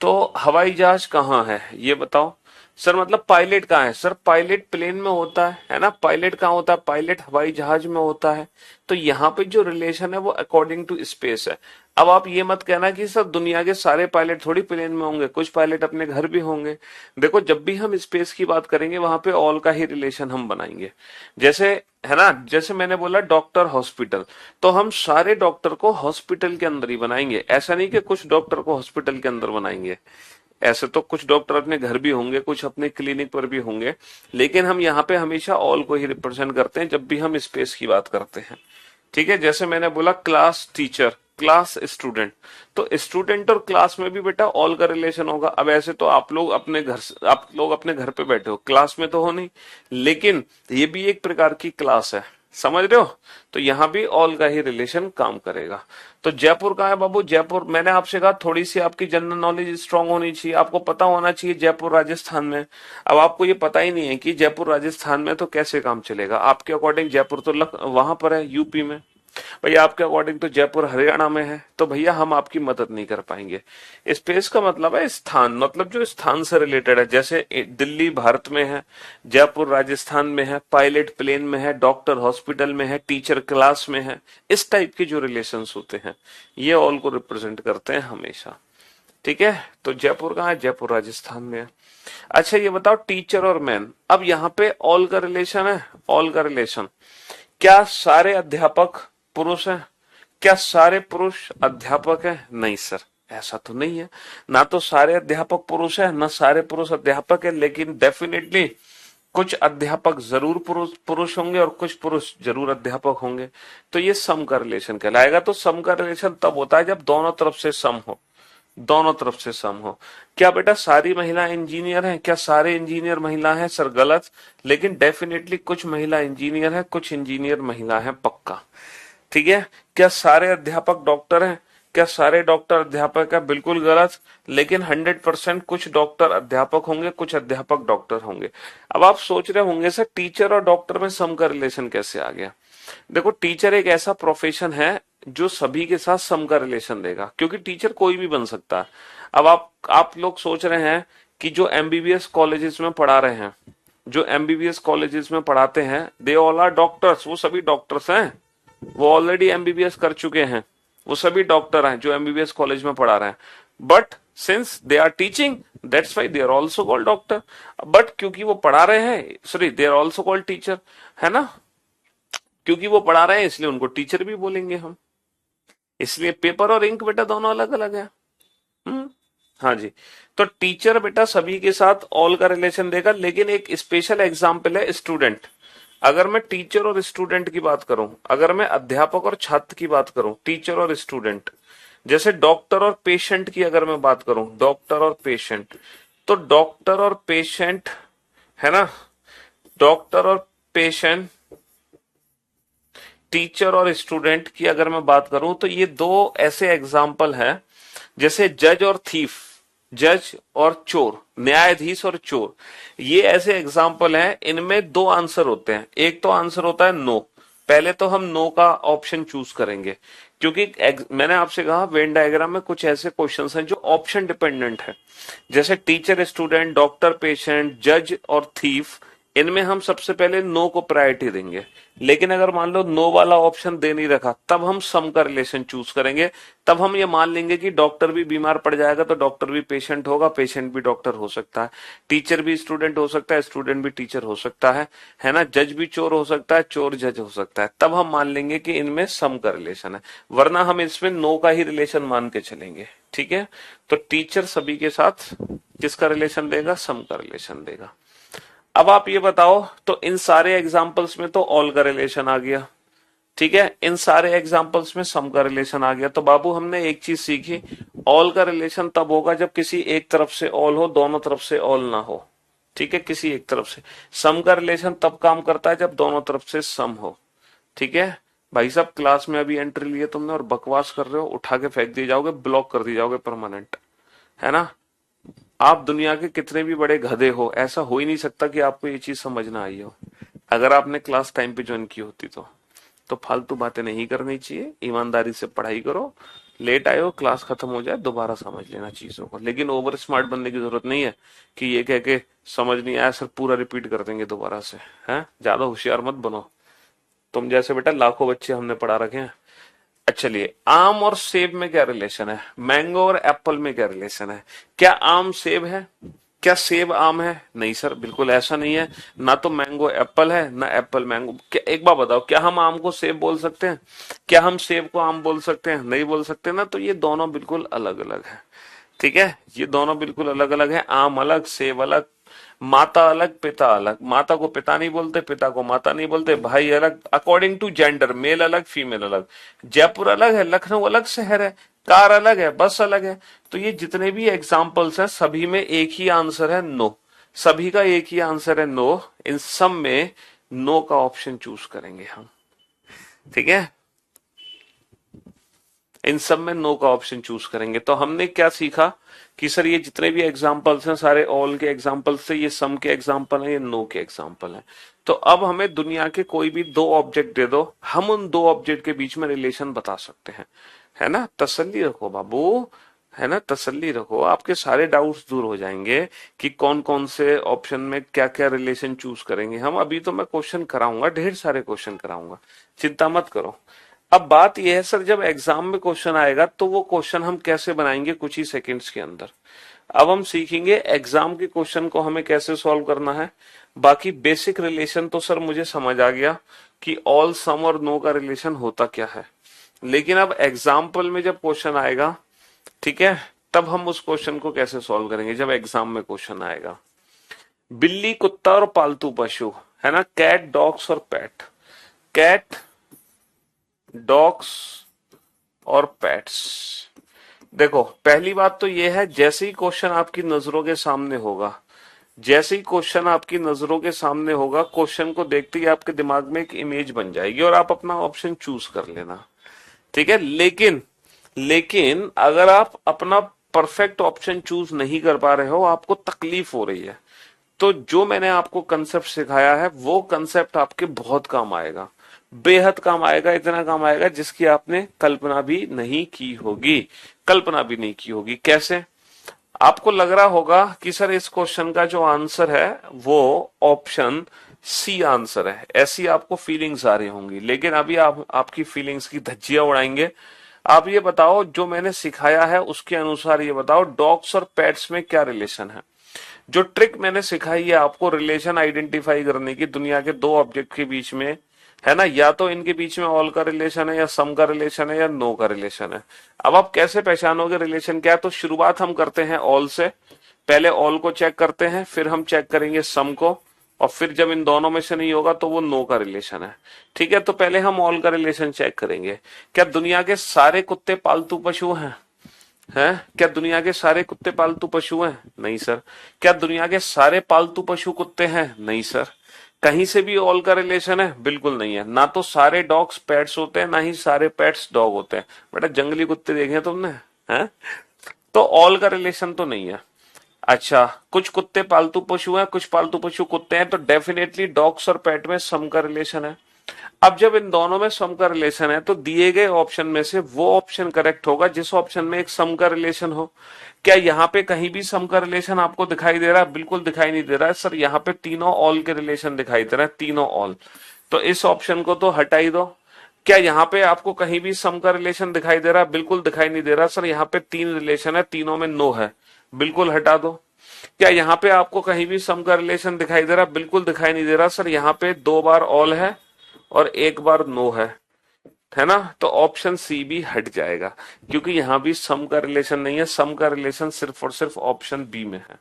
तो हवाई जहाज कहाँ है ये बताओ। सर मतलब पायलट कहाँ है? सर पायलट प्लेन में होता है ना। पायलट कहाँ होता है? पायलट हवाई जहाज में होता है। तो यहाँ पे जो रिलेशन है वो अकॉर्डिंग टू स्पेस है। अब आप ये मत कहना कि सर दुनिया के सारे पायलट थोड़ी प्लेन में होंगे, कुछ पायलट अपने घर भी होंगे। देखो, जब भी हम स्पेस की बात करेंगे वहां पे ऑल का ही रिलेशन हम बनाएंगे। जैसे, है ना, जैसे मैंने बोला डॉक्टर हॉस्पिटल, तो हम सारे डॉक्टर को हॉस्पिटल के अंदर ही बनाएंगे। ऐसा नहीं कि कुछ डॉक्टर को हॉस्पिटल के अंदर बनाएंगे। ऐसे तो कुछ डॉक्टर अपने घर भी होंगे, कुछ अपने क्लिनिक पर भी होंगे, लेकिन हम यहाँ पे हमेशा ऑल को ही रिप्रेजेंट करते हैं जब भी हम स्पेस की बात करते हैं। ठीक है, जैसे मैंने बोला क्लास टीचर, क्लास स्टूडेंट, तो स्टूडेंट और क्लास में भी बेटा ऑल का रिलेशन होगा। अब ऐसे तो आप लोग अपने घर पे बैठे हो, क्लास में तो हो नहीं, लेकिन ये भी एक प्रकार की क्लास है, समझ रहे हो? तो यहां भी ऑल का ही रिलेशन काम करेगा। तो जयपुर कहाँ है बाबू? जयपुर, मैंने आपसे कहा थोड़ी सी आपकी जनरल नॉलेज स्ट्रांग होनी चाहिए, आपको पता होना चाहिए जयपुर राजस्थान में। अब आपको ये पता ही नहीं है कि जयपुर राजस्थान में, तो कैसे काम चलेगा? आपके अकॉर्डिंग जयपुर तो वहां पर है, यूपी में। भैया आपके अकॉर्डिंग तो जयपुर हरियाणा में है, तो भैया हम आपकी मदद नहीं कर पाएंगे। स्पेस का मतलब है स्थान, मतलब जो स्थान से रिलेटेड है। जैसे दिल्ली भारत में है, जयपुर राजस्थान में है, पायलट प्लेन में है, डॉक्टर हॉस्पिटल में है, टीचर क्लास में है, इस टाइप के जो रिलेशंस होते हैं ये ऑल को रिप्रेजेंट करते हैं हमेशा। ठीक है, तो जयपुर कहाँ है? जयपुर राजस्थान में है। अच्छा, ये बताओ टीचर और मैन, अब यहाँ पे ऑल का रिलेशन है, ऑल का रिलेशन। क्या सारे अध्यापक पुरुष हैं? क्या सारे पुरुष अध्यापक हैं? नहीं सर, ऐसा तो नहीं है। ना तो सारे अध्यापक पुरुष हैं, ना सारे पुरुष अध्यापक हैं, लेकिन डेफिनेटली कुछ अध्यापक जरूर पुरुष होंगे और कुछ पुरुष जरूर अध्यापक होंगे। तो ये सम का रिलेशन कहलाएगा। तो सम का रिलेशन तब होता है जब दोनों तरफ से सम हो, दोनों तरफ से सम हो। क्या बेटा सारी महिलाएं इंजीनियर हैं? क्या सारे इंजीनियर महिला हैं? सर गलत। लेकिन डेफिनेटली कुछ महिला इंजीनियर हैं, कुछ इंजीनियर महिला हैं, पक्का। ठीक है। क्या सारे अध्यापक डॉक्टर हैं? क्या सारे डॉक्टर अध्यापक है? बिल्कुल गलत। लेकिन 100% कुछ डॉक्टर अध्यापक होंगे, कुछ अध्यापक डॉक्टर होंगे। अब आप सोच रहे होंगे सर टीचर और डॉक्टर में सम का रिलेशन कैसे आ गया? देखो, टीचर एक ऐसा प्रोफेशन है जो सभी के साथ सम का रिलेशन देगा, क्योंकि टीचर कोई भी बन सकता है। अब आप लोग सोच रहे हैं कि जो एमबीबीएस कॉलेजेस में पढ़ा रहे हैं, जो एमबीबीएस कॉलेजेस में पढ़ाते हैं, दे ऑल आर डॉक्टर्स, वो सभी डॉक्टर्स हैं, वो ऑलरेडी एमबीबीएस कर चुके हैं, वो सभी डॉक्टर हैं जो एमबीबीएस कॉलेज में पढ़ा रहे हैं। But since they are teaching, that's why they are also called doctor. But क्योंकि वो पढ़ा रहे हैं, sorry, they are also called teacher, है ना, क्योंकि वो पढ़ा रहे हैं इसलिए उनको टीचर भी बोलेंगे हम। इसलिए पेपर और इंक बेटा दोनों अलग अलग है। हम्म, हाँ जी। तो टीचर बेटा सभी के साथ ऑल का रिलेशन देगा, लेकिन एक स्पेशल एग्जाम्पल है स्टूडेंट। अगर मैं टीचर और स्टूडेंट की बात करूं, अगर मैं अध्यापक और छात्र की बात करूं, टीचर और स्टूडेंट, जैसे डॉक्टर और पेशेंट की अगर मैं बात करूं, डॉक्टर और पेशेंट, तो डॉक्टर और पेशेंट, है ना, डॉक्टर और पेशेंट, टीचर और स्टूडेंट की अगर मैं बात करूं, तो ये दो ऐसे एग्जाम्पल हैं, जैसे जज और थीफ, जज और चोर, न्यायाधीश और चोर, ये ऐसे एग्जाम्पल हैं। इनमें दो आंसर होते हैं, एक तो आंसर होता है नो। पहले तो हम नो का ऑप्शन चूज करेंगे, क्योंकि मैंने आपसे कहा वेन डायग्राम में कुछ ऐसे क्वेश्चंस हैं जो ऑप्शन डिपेंडेंट है, जैसे टीचर स्टूडेंट, डॉक्टर पेशेंट, जज और थीफ, इनमें हम सबसे पहले नो को प्रायोरिटी देंगे। लेकिन अगर मान लो नो वाला ऑप्शन दे नहीं रखा, तब हम सम का रिलेशन चूज करेंगे। तब हम ये मान लेंगे कि डॉक्टर भी बीमार पड़ जाएगा तो डॉक्टर भी पेशेंट होगा, पेशेंट भी डॉक्टर हो सकता है, टीचर भी स्टूडेंट हो सकता है, स्टूडेंट भी टीचर हो सकता है ना, जज भी चोर हो सकता है, चोर जज हो सकता है। तब हम मान लेंगे कि इनमें सम का रिलेशन है, वरना हम इसमें नो का ही रिलेशन मान के चलेंगे। ठीक है, तो टीचर सभी के साथ किसका रिलेशन देगा? सम का रिलेशन देगा। अब आप ये बताओ, तो इन सारे एग्जाम्पल्स में तो ऑल का रिलेशन आ गया, ठीक है, इन सारे एग्जाम्पल्स में सम का रिलेशन आ गया। तो बाबू हमने एक चीज सीखी, ऑल का रिलेशन तब होगा जब किसी एक तरफ से ऑल हो, दोनों तरफ से ऑल ना हो। ठीक है, किसी एक तरफ से। सम का रिलेशन तब काम करता है जब दोनों तरफ से सम हो। ठीक है भाई साहब, क्लास में अभी एंट्री लिए तुमने और बकवास कर रहे हो, उठा के फेंक दिए जाओगे, ब्लॉक कर दिए जाओगे परमानेंट, है ना। आप दुनिया के कितने भी बड़े गधे हो, ऐसा हो ही नहीं सकता कि आपको ये चीज समझ ना आई हो, अगर आपने क्लास टाइम पे ज्वाइन की होती तो फालतू बातें नहीं करनी चाहिए, ईमानदारी से पढ़ाई करो। लेट आए हो, क्लास खत्म हो जाए, दोबारा समझ लेना चीजों को, लेकिन ओवर स्मार्ट बनने की जरूरत नहीं है कि ये कह के समझ नहीं आया सर पूरा रिपीट कर देंगे दोबारा से, हैं, ज्यादा होशियार मत बनो। तुम जैसे बेटा लाखों बच्चे हमने पढ़ा रखे हैं। अच्छा, चलिए, आम और सेब में क्या रिलेशन है? मैंगो और एप्पल में क्या रिलेशन है? क्या आम सेब है? क्या सेब आम है? नहीं सर, बिल्कुल ऐसा नहीं है। ना तो मैंगो एप्पल है, ना एप्पल मैंगो। क्या, एक बात बताओ, क्या हम आम को सेब बोल सकते हैं? क्या हम सेब को आम बोल सकते हैं? नहीं बोल सकते ना। तो ये दोनों बिल्कुल अलग अलग है। ठीक है, ये दोनों बिल्कुल अलग अलग है। आम अलग, सेब अलग, माता अलग, पिता अलग। माता को पिता नहीं बोलते, पिता को माता नहीं बोलते, भाई अलग अकॉर्डिंग टू जेंडर, मेल अलग, फीमेल अलग। जयपुर अलग है, लखनऊ अलग शहर है, कार अलग है, बस अलग है। तो ये जितने भी एग्जाम्पल्स हैं, सभी में एक ही आंसर है नो। सभी का एक ही आंसर है नो। इन सब में नो का ऑप्शन चूज करेंगे हम। ठीक है, इन सब में नो का ऑप्शन चूज करेंगे। तो हमने क्या सीखा कि सर ये जितने भी एग्जांपल्स हैं सारे ऑल के एग्जांपल्स थे, ये सम के एग्जांपल हैं, ये नो के एग्जांपल हैं। तो अब हमें दुनिया के कोई भी दो ऑब्जेक्ट दे दो, हम उन दो ऑब्जेक्ट के बीच में रिलेशन बता सकते हैं, है ना। तसल्ली रखो बाबू, है ना, तसल्ली रखो, आपके सारे डाउट्स दूर हो जाएंगे कि कौन कौन से ऑप्शन में क्या क्या रिलेशन चूज करेंगे हम। अभी तो मैं क्वेश्चन कराऊंगा, ढेर सारे क्वेश्चन कराऊंगा, चिंता मत करो। अब बात यह है सर, जब एग्जाम में क्वेश्चन आएगा तो वो क्वेश्चन हम कैसे बनाएंगे कुछ ही सेकंड्स के अंदर। अब हम सीखेंगे एग्जाम के क्वेश्चन को हमें कैसे सॉल्व करना है। बाकी बेसिक रिलेशन तो सर मुझे समझ आ गया कि ऑल, सम और नो का रिलेशन होता क्या है। लेकिन अब एग्जाम्पल में जब क्वेश्चन आएगा, ठीक है, तब हम उस क्वेश्चन को कैसे सॉल्व करेंगे जब एग्जाम में क्वेश्चन आएगा। बिल्ली, कुत्ता और पालतू पशु, है ना, कैट, डॉग्स और पेट। कैट, डॉग्स और पेट्स। देखो, पहली बात तो यह है, जैसे ही क्वेश्चन आपकी नजरों के सामने होगा, जैसे ही क्वेश्चन आपकी नजरों के सामने होगा, क्वेश्चन को देखते ही आपके दिमाग में एक इमेज बन जाएगी और आप अपना ऑप्शन चूज कर लेना। ठीक है, लेकिन लेकिन अगर आप अपना परफेक्ट ऑप्शन चूज नहीं कर पा रहे हो, आपको तकलीफ हो रही है, तो जो मैंने आपको कंसेप्ट सिखाया है वो कंसेप्ट आपके बहुत काम आएगा, बेहद काम आएगा, इतना काम आएगा जिसकी आपने कल्पना भी नहीं की होगी, कल्पना भी नहीं की होगी। कैसे? आपको लग रहा होगा कि सर इस क्वेश्चन का जो आंसर है वो ऑप्शन सी आंसर है, ऐसी आपको फीलिंग्स आ रही होंगी। लेकिन अभी आप आपकी फीलिंग्स की धज्जियां उड़ाएंगे। आप ये बताओ, जो मैंने सिखाया है उसके अनुसार ये बताओ, डॉग्स और पेट्स में क्या रिलेशन है। जो ट्रिक मैंने सिखाई है आपको रिलेशन आइडेंटिफाई करने की दुनिया के दो ऑब्जेक्ट के बीच में, है ना, या तो इनके बीच में ऑल का रिलेशन है, या सम का रिलेशन है, या नो का रिलेशन है। अब आप कैसे पहचानोगे रिलेशन क्या है? तो शुरुआत हम करते हैं ऑल से। पहले ऑल को चेक करते हैं, फिर हम चेक करेंगे सम को, और फिर जब इन दोनों में से नहीं होगा तो वो नो का रिलेशन है। ठीक है, तो पहले हम ऑल का रिलेशन चेक करेंगे। क्या दुनिया के सारे कुत्ते पालतू पशु हैं? हैं? क्या दुनिया के सारे कुत्ते पालतू पशु हैं? नहीं सर। क्या दुनिया के सारे पालतू पशु कुत्ते हैं? नहीं सर। कहीं से भी ऑल का रिलेशन है? बिल्कुल नहीं है। ना तो सारे डॉग्स पेट्स होते हैं, ना ही सारे पेट्स डॉग होते हैं। बेटा जंगली कुत्ते देखे हैं तुमने? हैं? तो ऑल का रिलेशन तो नहीं है। अच्छा, कुछ कुत्ते पालतू पशु हैं, कुछ पालतू पशु कुत्ते हैं, तो डेफिनेटली डॉग्स और पेट में सम का रिलेशन है। अब जब इन दोनों में सम का रिलेशन है तो दिए गए ऑप्शन में से वो ऑप्शन करेक्ट होगा जिस ऑप्शन में एक सम का रिलेशन हो। क्या यहाँ पे कहीं भी सम का रिलेशन आपको दिखाई दे रहा है? बिल्कुल दिखाई नहीं दे रहा है सर। यहाँ पे तीनों ऑल के रिलेशन दिखाई दे रहे हैं, तीनों ऑल। तो इस ऑप्शन को तो हटा ही दो। क्या यहाँ पे आपको कहीं भी सम का रिलेशन दिखाई दे रहा है? बिल्कुल दिखाई नहीं दे रहा सर। यहाँ पे तीन रिलेशन है, तीनों में नो है, बिल्कुल हटा दो। क्या यहाँ पे आपको कहीं भी सम का रिलेशन दिखाई दे रहा? बिल्कुल दिखाई नहीं दे रहा सर। यहाँ पे दो बार ऑल है और एक बार नो है ना? तो ऑप्शन सी भी हट जाएगा, क्योंकि यहां भी सम का रिलेशन नहीं है। सम का रिलेशन सिर्फ और सिर्फ ऑप्शन बी में है।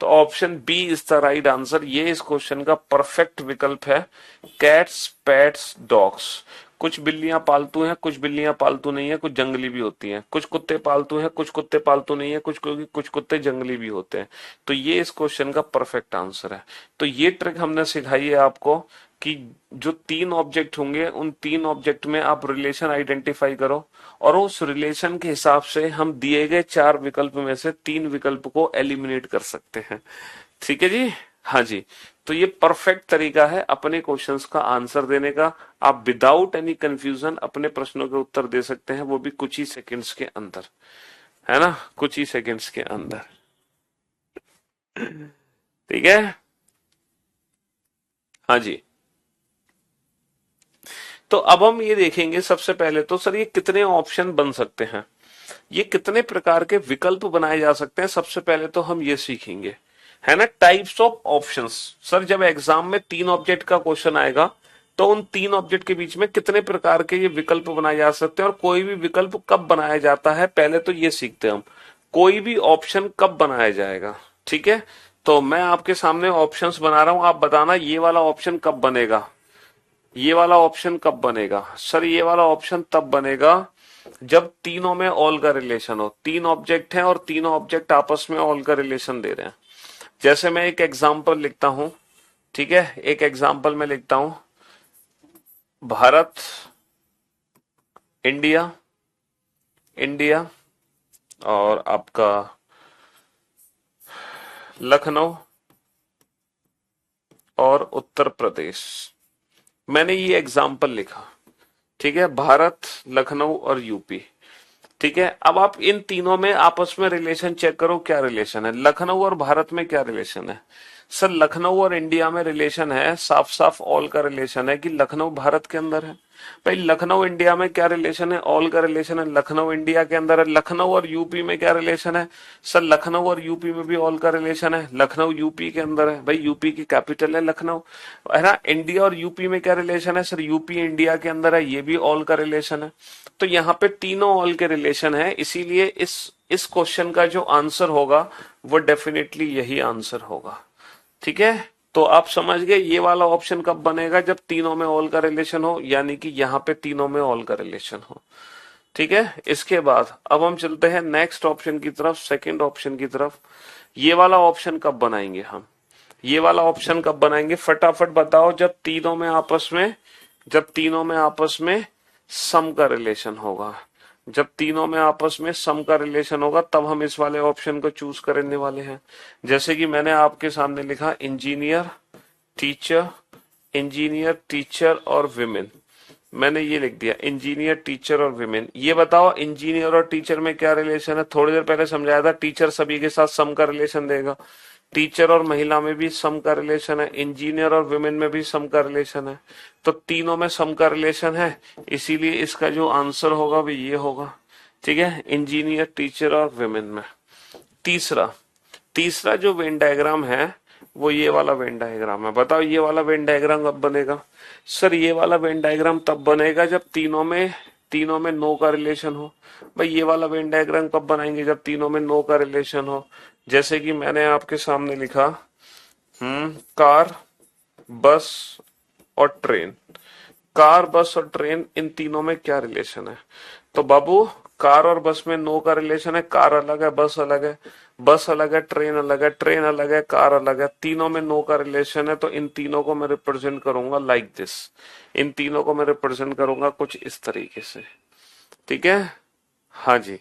तो option B is the right answer. ये इस क्वेश्चन का परफेक्ट विकल्प है। Cats, pets, dogs. कुछ बिल्लियां पालतू हैं, कुछ बिल्लियां पालतू नहीं है, कुछ जंगली भी होती हैं। कुछ कुत्ते पालतू हैं, कुछ कुत्ते पालतू नहीं है, कुछ कुत्ते जंगली भी होते हैं। तो ये इस क्वेश्चन का परफेक्ट आंसर है। तो ये ट्रिक हमने सिखाई है आपको कि जो तीन ऑब्जेक्ट होंगे उन तीन ऑब्जेक्ट में आप रिलेशन आइडेंटिफाई करो और उस रिलेशन के हिसाब से हम दिए गए चार विकल्प में से तीन विकल्प को एलिमिनेट कर सकते हैं। ठीक है जी? हाँ जी। तो ये परफेक्ट तरीका है अपने क्वेश्चंस का आंसर देने का। आप विदाउट एनी कंफ्यूजन अपने प्रश्नों के उत्तर दे सकते हैं, वो भी कुछ ही सेकंड्स के अंदर, है ना? कुछ ही सेकंड्स के अंदर। ठीक है? हाँ जी। तो अब हम ये देखेंगे सबसे पहले तो सर ये कितने ऑप्शन बन सकते हैं, ये कितने प्रकार के विकल्प बनाए जा सकते हैं। सबसे पहले तो हम ये सीखेंगे, है ना, टाइप्स ऑफ ऑप्शंस। सर जब एग्जाम में तीन ऑब्जेक्ट का क्वेश्चन आएगा तो उन तीन ऑब्जेक्ट के बीच में कितने प्रकार के ये विकल्प बनाए जा सकते हैं और कोई भी विकल्प कब बनाया जाता है, पहले तो ये सीखते हैं हम। कोई भी ऑप्शन कब बनाया जाएगा, ठीक है? तो मैं आपके सामने ऑप्शंस बना रहा हूं, आप बताना ये वाला ऑप्शन कब बनेगा, ये वाला ऑप्शन कब बनेगा। सर ये वाला ऑप्शन तब बनेगा जब तीनों में ऑल का रिलेशन हो। तीन ऑब्जेक्ट हैं और तीनों ऑब्जेक्ट आपस में ऑल का रिलेशन दे रहे हैं। जैसे मैं एक एग्जांपल लिखता हूं, ठीक है, एक एग्जांपल में लिखता हूं, भारत, इंडिया, इंडिया और आपका लखनऊ और उत्तर प्रदेश। मैंने ये एग्जांपल लिखा, ठीक है, भारत, लखनऊ और यूपी। ठीक है, अब आप इन तीनों में आपस में रिलेशन चेक करो, क्या रिलेशन है। लखनऊ और भारत में क्या रिलेशन है? सर लखनऊ और इंडिया में रिलेशन है, साफ साफ ऑल का रिलेशन है कि लखनऊ भारत के अंदर है। भाई लखनऊ इंडिया में क्या रिलेशन है? ऑल का रिलेशन है, लखनऊ इंडिया के अंदर है। लखनऊ और यूपी में क्या रिलेशन है? सर लखनऊ और यूपी में भी ऑल का रिलेशन है, लखनऊ यूपी के अंदर है। भाई यूपी की कैपिटल है लखनऊ, है ना। इंडिया और यूपी में क्या रिलेशन है? सर यूपी इंडिया के अंदर है, ये भी ऑल का रिलेशन है। तो यहाँ पे तीनों ऑल के रिलेशन है, इसीलिए इस क्वेश्चन का जो आंसर होगा वो डेफिनेटली यही आंसर होगा। ठीक है, तो आप समझ गए ये वाला ऑप्शन कब बनेगा, जब तीनों में ऑल का रिलेशन हो, यानी कि यहाँ पे तीनों में ऑल का रिलेशन हो। ठीक है, इसके बाद अब हम चलते हैं नेक्स्ट ऑप्शन की तरफ, सेकंड ऑप्शन की तरफ। ये वाला ऑप्शन कब बनाएंगे हम, ये वाला ऑप्शन कब बनाएंगे? फटाफट बताओ। जब तीनों में आपस में सम का रिलेशन होगा, जब तीनों में आपस में सम का रिलेशन होगा तब हम इस वाले ऑप्शन को चूज करने वाले हैं। जैसे कि मैंने आपके सामने लिखा इंजीनियर, टीचर, इंजीनियर, टीचर और विमेन। मैंने ये लिख दिया इंजीनियर, टीचर और विमेन। ये बताओ इंजीनियर और टीचर में क्या रिलेशन है? थोड़ी देर पहले समझाया था, टीचर सभी के साथ सम का रिलेशन देगा, टीचर और महिला में भी सम का रिलेशन है, इंजीनियर और विमेन में भी सम का रिलेशन है। तो तीनों में सम का रिलेशन है, इसीलिए इसका जो आंसर होगा वो ये होगा। ठीक है, इंजीनियर, टीचर और विमेन में। तीसरा तीसरा जो वेन डायग्राम है वो ये वाला वेन डायग्राम है। बताओ ये वाला वेन डायग्राम कब बनेगा? सर ये वाला वेन डायग्राम तब बनेगा जब तीनों में नो का रिलेशन हो। भाई ये वाला वेन डायग्राम कब बनाएंगे? जब तीनों में नो का रिलेशन हो। जैसे कि मैंने आपके सामने लिखा कार, बस और ट्रेन। कार, बस और ट्रेन, इन तीनों में क्या रिलेशन है? तो बाबू, कार और बस में नो का रिलेशन है। कार अलग है, बस अलग है, बस अलग है, ट्रेन अलग है, ट्रेन अलग है, कार अलग है। तीनों में नो का रिलेशन है, तो इन तीनों को मैं रिप्रेजेंट करूंगा लाइक दिस। इन तीनों को मैं रिप्रेजेंट करूंगा कुछ इस तरीके से। ठीक है? हाँ जी।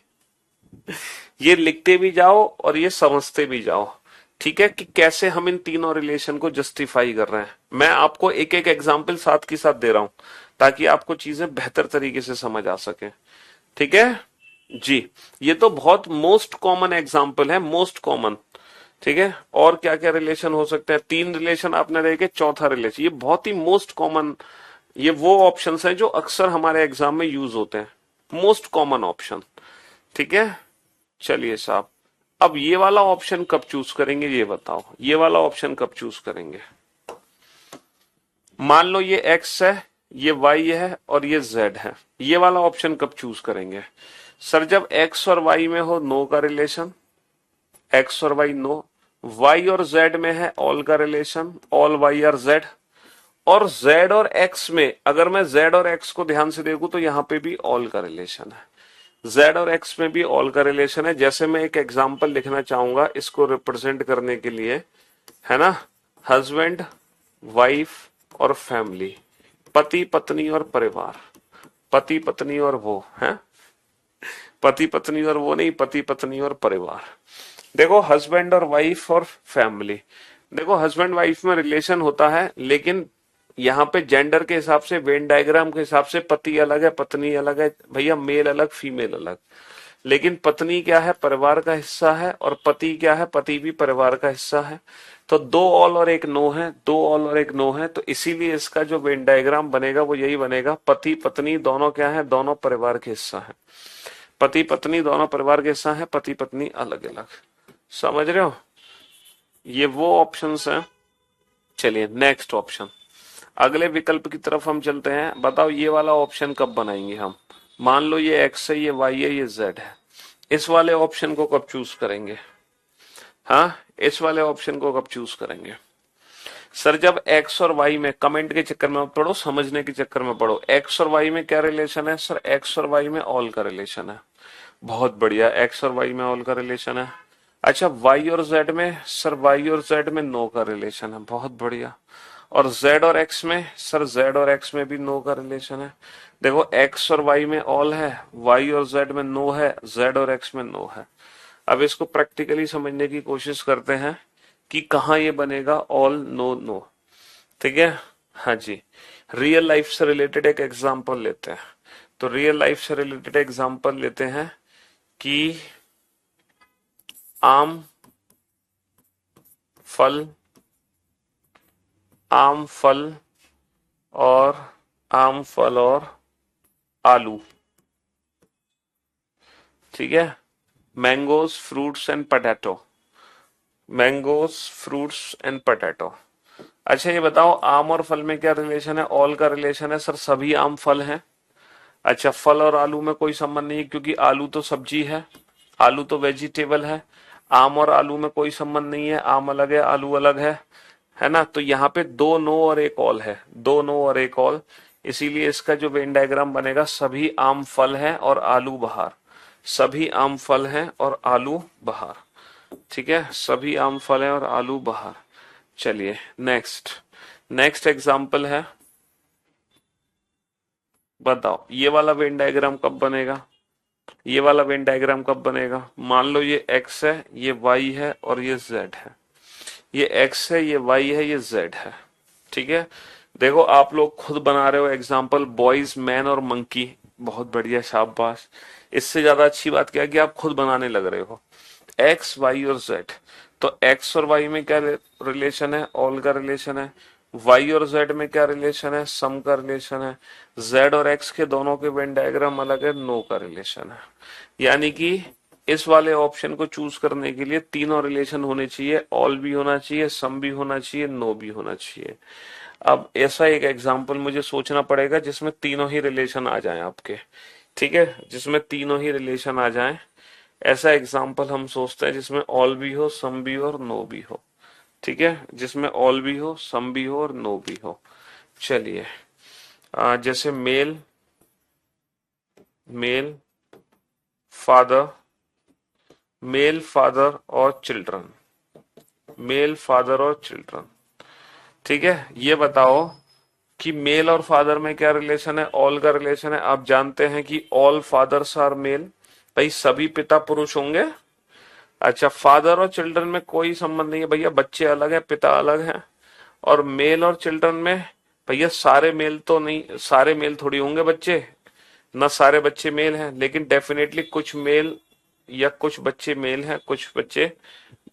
ये लिखते भी जाओ और ये समझते भी जाओ। ठीक है, कि कैसे हम इन तीनों रिलेशन को जस्टिफाई कर रहे हैं। मैं आपको एक एक एग्जाम्पल साथ के साथ दे रहा हूं ताकि आपको चीजें बेहतर तरीके से समझ आ सके। ठीक है जी। ये तो बहुत मोस्ट कॉमन एग्जाम्पल है, मोस्ट कॉमन। ठीक है, और क्या क्या रिलेशन हो सकते हैं? तीन रिलेशन आपने देखे, चौथा रिलेशन, ये बहुत ही मोस्ट कॉमन। ये वो ऑप्शंस हैं जो अक्सर हमारे एग्जाम में यूज होते हैं, मोस्ट कॉमन ऑप्शन। ठीक है, चलिए साहब, अब ये वाला ऑप्शन कब चूज करेंगे ये बताओ। ये वाला ऑप्शन कब चूज करेंगे? मान लो ये x है, ये y है और ये z है। ये वाला ऑप्शन कब चूज करेंगे? सर जब x और y में हो नो का रिलेशन, x और y नो, y और z में है ऑल का रिलेशन, ऑल y और z, और z और x में अगर मैं z और x को ध्यान से देखूं तो यहां पे भी ऑल का रिलेशन है। z और x में भी ऑल का रिलेशन है। जैसे मैं एक एग्जांपल लिखना चाहूंगा इसको रिप्रेजेंट करने के लिए, है ना, हस्बैंड, वाइफ और फैमिली, पति पत्नी और परिवार, पति पत्नी और वो है, पति पत्नी और वो नहीं, पति पत्नी और परिवार। देखो हस्बैंड और वाइफ और फैमिली, देखो हस्बैंड वाइफ में रिलेशन होता है, लेकिन यहाँ पे जेंडर के हिसाब से, वेन डायग्राम के हिसाब से पति अलग है, पत्नी अलग है भैया, मेल अलग, फीमेल अलग। लेकिन पत्नी क्या है? परिवार का हिस्सा है, और पति क्या है? पति भी परिवार का हिस्सा है। तो दो ऑल और एक नो है, दो ऑल और एक नो है, तो इसीलिए इसका जो वेन डायग्राम बनेगा वो यही बनेगा। पति पत्नी दोनों क्या है? दोनों परिवार के हिस्सा है। पति पत्नी दोनों परिवार के हिस्सा है, पति पत्नी अलग अलग। समझ रहे हो? ये वो ऑप्शंस हैं। चलिए नेक्स्ट ऑप्शन, अगले विकल्प की तरफ हम चलते हैं। बताओ ये वाला ऑप्शन कब बनाएंगे हम? मान लो ये एक्स है, ये वाई है, ये जेड है। इस वाले ऑप्शन को कब चूज करेंगे? हाँ, इस वाले ऑप्शन को कब चूज करेंगे? सर जब एक्स और वाई में, कमेंट के चक्कर में मत पढ़ो, समझने के चक्कर में पढ़ो। एक्स और वाई में क्या रिलेशन है? सर एक्स और वाई में ऑल का रिलेशन है। बहुत बढ़िया, एक्स और वाई में ऑल का रिलेशन है। अच्छा, वाई और जेड में? सर वाई और जेड में नो का रिलेशन है। बहुत बढ़िया। और जेड और एक्स में? सर जेड और एक्स में भी नो का रिलेशन है। देखो एक्स और वाई में ऑल है, वाई और जेड में नो है, जेड और एक्स में नो है। अब इसको प्रैक्टिकली समझने की कोशिश करते हैं कि कहाँ ये बनेगा ऑल नो नो। ठीक है, हाँ जी। रियल लाइफ से रिलेटेड एक एग्जांपल लेते हैं। तो रियल लाइफ से रिलेटेड एग्जांपल लेते हैं कि आम, फल, आम फल और आम फल और आलू। ठीक है, mangoes, fruits and potato, mangoes, fruits and potato. अच्छा ये बताओ आम और फल में क्या रिलेशन है? ऑल का रिलेशन है। सर सभी आम फल हैं। अच्छा, फल और आलू में कोई संबंध नहीं है क्योंकि आलू तो सब्जी है, आलू तो वेजिटेबल है। आम और आलू में कोई संबंध नहीं है, आम अलग है, आलू अलग है ना। तो यहाँ पे दो नो और एक ऑल है, दो नो और एक ऑल। इसीलिए इसका जो वेन डायग्राम बनेगा, सभी आम फल हैं और आलू बाहर, सभी आम फल हैं और आलू बाहर। ठीक है, सभी आम फल हैं और आलू बाहर। चलिए नेक्स्ट, नेक्स्ट एग्जाम्पल है। बताओ ये वाला वेन डायग्राम कब बनेगा? ये वाला वेन डायग्राम कब बनेगा? मान लो ये x है, ये y है और ये z है। ये x है, ये y है, ये z है। ठीक है, देखो आप लोग खुद बना रहे हो एग्जाम्पल, बॉयज, मैन और मंकी। बहुत बढ़िया, शाबाश। इससे ज्यादा अच्छी बात क्या है कि आप खुद बनाने लग रहे हो। x, y और z, तो x और y में क्या रिलेशन है? ऑल का रिलेशन है। y और z में क्या रिलेशन है? सम का रिलेशन है। z और x के दोनों के वेन डायग्राम अलग है, नो का रिलेशन है। यानी कि इस वाले ऑप्शन को चूज करने के लिए तीनों रिलेशन होने चाहिए, ऑल भी होना चाहिए, सम भी होना चाहिए, नो भी होना चाहिए। अब ऐसा एक एग्जाम्पल मुझे सोचना पड़ेगा जिसमें तीनों ही रिलेशन आ जाएं आपके। ठीक है, जिसमें तीनों ही रिलेशन आ जाएं, ऐसा एग्जाम्पल हम सोचते हैं जिसमें ऑल भी हो, सम भी हो और नो भी हो। ठीक है, जिसमें ऑल भी हो, सम भी हो और नो भी हो। चलिए, जैसे male, male father, male father और चिल्ड्रन, मेल फादर और चिल्ड्रन। ठीक है, ये बताओ कि मेल और फादर में क्या रिलेशन है, ऑल का रिलेशन है। आप जानते हैं कि ऑल फादर्स आर मेल, भाई सभी पिता पुरुष होंगे। अच्छा, फादर और चिल्ड्रन में कोई संबंध नहीं है भैया, बच्चे अलग है, पिता अलग है। और मेल और चिल्ड्रन में भैया सारे मेल तो नहीं, सारे मेल थोड़ी होंगे बच्चे, ना सारे बच्चे मेल हैं, लेकिन डेफिनेटली कुछ मेल या कुछ बच्चे मेल हैं, कुछ बच्चे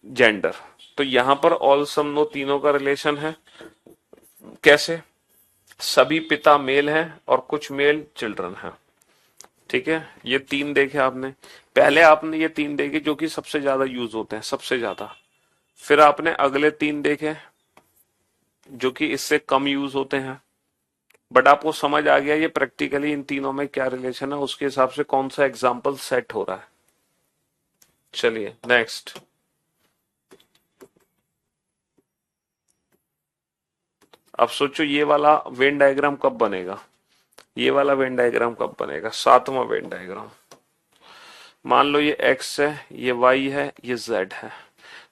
जेंडर। तो यहां पर ऑल सम नो तीनों का रिलेशन है। कैसे? सभी पिता मेल हैं और कुछ मेल चिल्ड्रन हैं। ठीक है, ये तीन देखे आपने। पहले आपने ये तीन देखे जो कि सबसे ज्यादा यूज होते हैं, सबसे ज्यादा। फिर आपने अगले तीन देखे जो कि इससे कम यूज होते हैं। बट आपको समझ आ गया ये प्रैक्टिकली इन तीनों में क्या रिलेशन है, उसके हिसाब से कौन सा एग्जाम्पल सेट हो रहा है। चलिए नेक्स्ट। अब सोचो ये वाला वेन डायग्राम कब बनेगा, ये वाला वेन डायग्राम कब बनेगा, सातवां वेन डायग्राम। मान लो ये x है, ये y है, ये z है।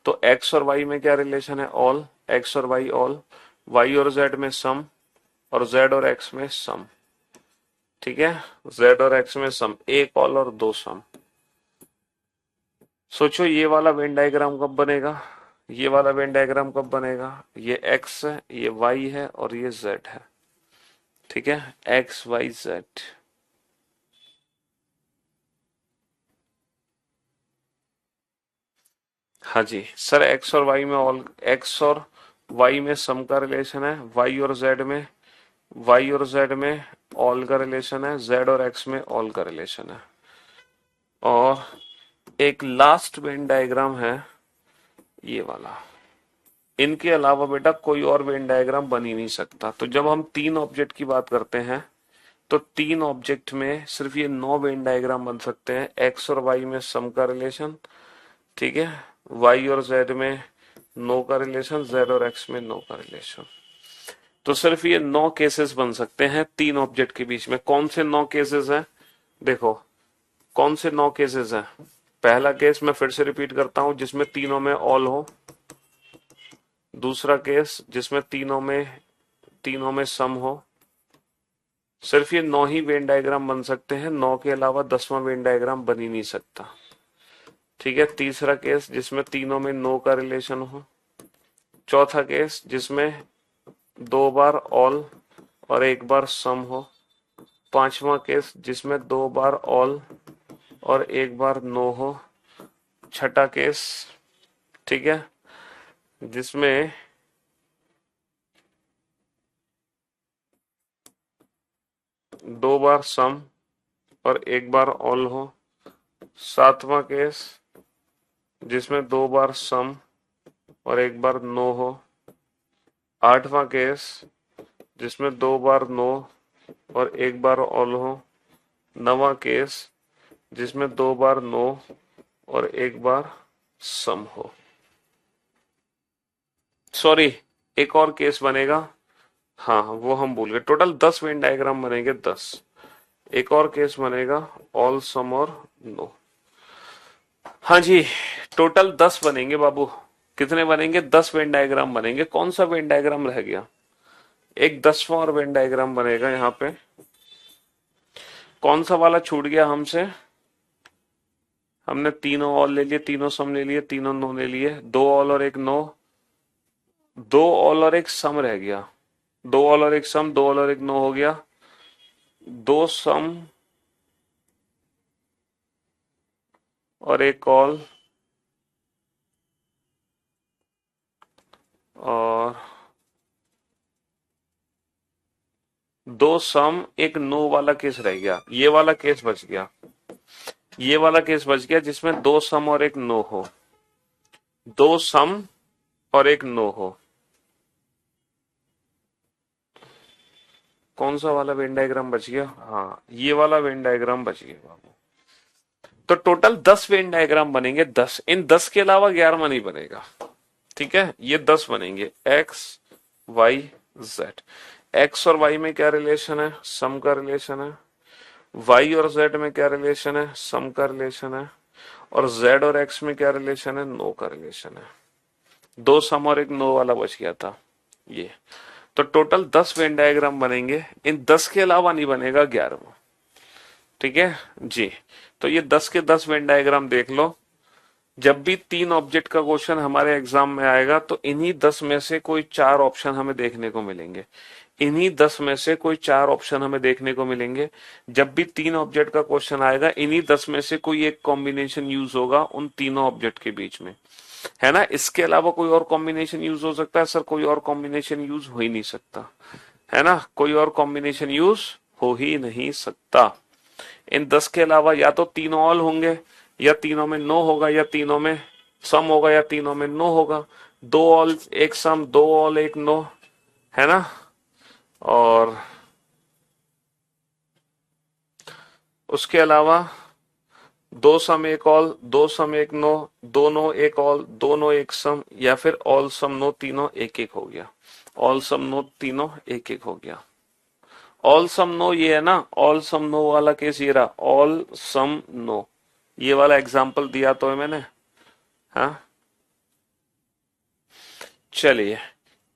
तो x और y में क्या रिलेशन है, ऑल। x और y ऑल, y और z में सम, और z और x में सम। ठीक है, z और x में सम, एक ऑल और दो सम। सोचो ये वाला वेन डायग्राम कब बनेगा, ये वाला वेन डायग्राम कब बनेगा। ये x है, ये y है और ये z है। ठीक है, x y z। हाँ जी सर, x और y में ऑल, x और y में सम का रिलेशन है, y और z में, y और z में ऑल का रिलेशन है, z और x में ऑल का रिलेशन है। और एक लास्ट वेन डायग्राम है ये वाला। इनके अलावा बेटा कोई और वेन डायग्राम बन ही नहीं सकता। तो जब हम तीन ऑब्जेक्ट की बात करते हैं तो तीन ऑब्जेक्ट में सिर्फ ये 9 वेन डायग्राम बन सकते हैं। एक्स और वाई में सम का रिलेशन, ठीक है, वाई और जेड में नो का रिलेशन, जेड और एक्स में नो का रिलेशन। तो सिर्फ ये 9 केसेस बन सकते हैं तीन ऑब्जेक्ट के बीच में। कौन से 9 केसेस हैं, देखो कौन से 9 केसेस हैं। पहला केस मैं फिर से रिपीट करता हूं, जिसमें तीनों में ऑल हो। दूसरा केस जिसमें तीनों में सम हो। सिर्फ ये 9 ही वेन डायग्राम बन सकते हैं, 9 के अलावा 10वां वेन डायग्राम बन ही नहीं सकता। ठीक है, तीसरा केस जिसमें तीनों में नो का रिलेशन हो। चौथा केस जिसमें 2 बार ऑल और 1 बार सम हो। पांचवा केस जिसमें 2 बार ऑल और 1 बार नो हो। छठा केस, ठीक है, जिसमें 2 बार सम और 1 बार ऑल हो। सातवां केस जिसमें 2 बार सम और 1 बार नो हो। आठवां केस जिसमें 2 बार नो और 1 बार ऑल हो। नवां केस जिसमें 2 बार नो और 1 बार सम हो। सॉरी, एक और केस बनेगा, हाँ वो हम भूल गए। टोटल 10 वेन डायग्राम बनेंगे, 10। एक और केस बनेगा ऑल सम और नो। हाँ जी, टोटल 10 बनेंगे बाबू। कितने बनेंगे, 10 वेन डायग्राम बनेंगे। कौन सा वेन डायग्राम रह गया, एक 10वां और वेन डायग्राम बनेगा यहाँ पे। कौन सा वाला छूट गया हमसे, हमने तीनों ऑल ले लिए, तीनों सम ले लिए, तीनों नो ले लिए। 2 ऑल और 1 नो, 2 ऑल और 1 सम रह गया। 2 ऑल और 1 सम, 2 ऑल और 1 नो हो गया। 2 सम और 1 ऑल और 2 सम 1 नो वाला केस रह गया। ये वाला केस बच गया, ये वाला केस बच गया जिसमें 2 सम और 1 नो हो। 2 सम और 1 नो हो। कौन सा वाला वेन डायग्राम बच गया, हाँ ये वाला वेन डायग्राम बच गया बाबू। तो टोटल 10 वेन डायग्राम बनेंगे, 10। इन 10 के अलावा 11वां नहीं बनेगा। ठीक है, ये 10 बनेंगे, एक्स वाई जेड। एक्स और वाई में क्या रिलेशन है, सम का रिलेशन है। वाई और जेड में क्या रिलेशन है, सम का रिलेशन है। और जेड और एक्स में क्या रिलेशन है, नो का रिलेशन है। दो सम और एक नो वाला बच गया था ये। तो टोटल 10 वेन डायग्राम बनेंगे, इन 10 के अलावा नहीं बनेगा 11वां। ठीक है जी। तो ये 10 के 10 वेन डायग्राम देख लो। जब भी 3 ऑब्जेक्ट का क्वेश्चन हमारे एग्जाम में आएगा तो इन्हीं 10 में से कोई 4 ऑप्शन हमें देखने को मिलेंगे। इन्हीं 10 में से कोई 4 ऑप्शन हमें देखने को मिलेंगे। जब भी 3 ऑब्जेक्ट का क्वेश्चन आएगा इन्हीं 10 में से कोई एक कॉम्बिनेशन यूज होगा उन तीनों ऑब्जेक्ट के बीच में, है ना। इसके अलावा कोई और कॉम्बिनेशन यूज हो सकता है सर, कोई और कॉम्बिनेशन यूज हो ही नहीं सकता, है ना। कोई और कॉम्बिनेशन यूज हो ही नहीं सकता। इन 10 के अलावा या तो तीनों ऑल होंगे, या तीनों में नो होगा, या तीनों में सम होगा, या तीनों में नो होगा। दो ऑल एक सम, दो ऑल एक नो, है ना। और उसके अलावा दो सम एक ऑल, दो सम एक नो, दोनों एक ऑल, दोनों एक सम, या फिर ऑल सम नो तीनों एक एक हो गया। ऑल सम नो तीनों एक एक हो गया। ऑल सम नो ये है ना, ऑल सम नो वाला केस ये रहा, ऑल सम नो। ये वाला एग्जाम्पल दिया तो है मैंने, हाँ। चलिए,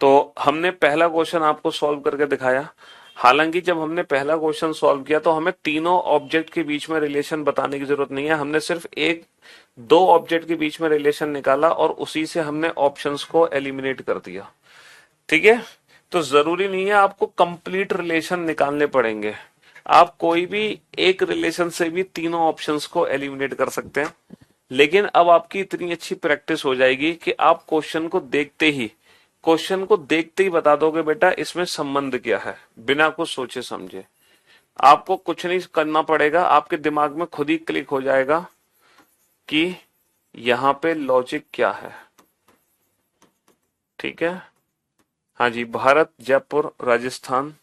तो हमने पहला क्वेश्चन आपको सॉल्व करके दिखाया। हालांकि जब हमने पहला क्वेश्चन सॉल्व किया तो हमें तीनों ऑब्जेक्ट के बीच में रिलेशन बताने की जरूरत नहीं है, हमने सिर्फ एक दो ऑब्जेक्ट के बीच में रिलेशन निकाला और उसी से हमने ऑप्शंस को एलिमिनेट कर दिया। ठीक है, तो जरूरी नहीं है आपको कंप्लीट रिलेशन निकालने पड़ेंगे। आप कोई भी एक रिलेशन से भी तीनों ऑप्शंस को एलिमिनेट कर सकते हैं। लेकिन अब आपकी इतनी अच्छी प्रैक्टिस हो जाएगी कि आप क्वेश्चन को देखते ही बता दोगे बेटा इसमें संबंध क्या है, बिना कुछ सोचे समझे। आपको कुछ नहीं करना पड़ेगा, आपके दिमाग में खुद ही क्लिक हो जाएगा कि यहां पे लॉजिक क्या है। ठीक है, हाँ जी, भारत जयपुर राजस्थान,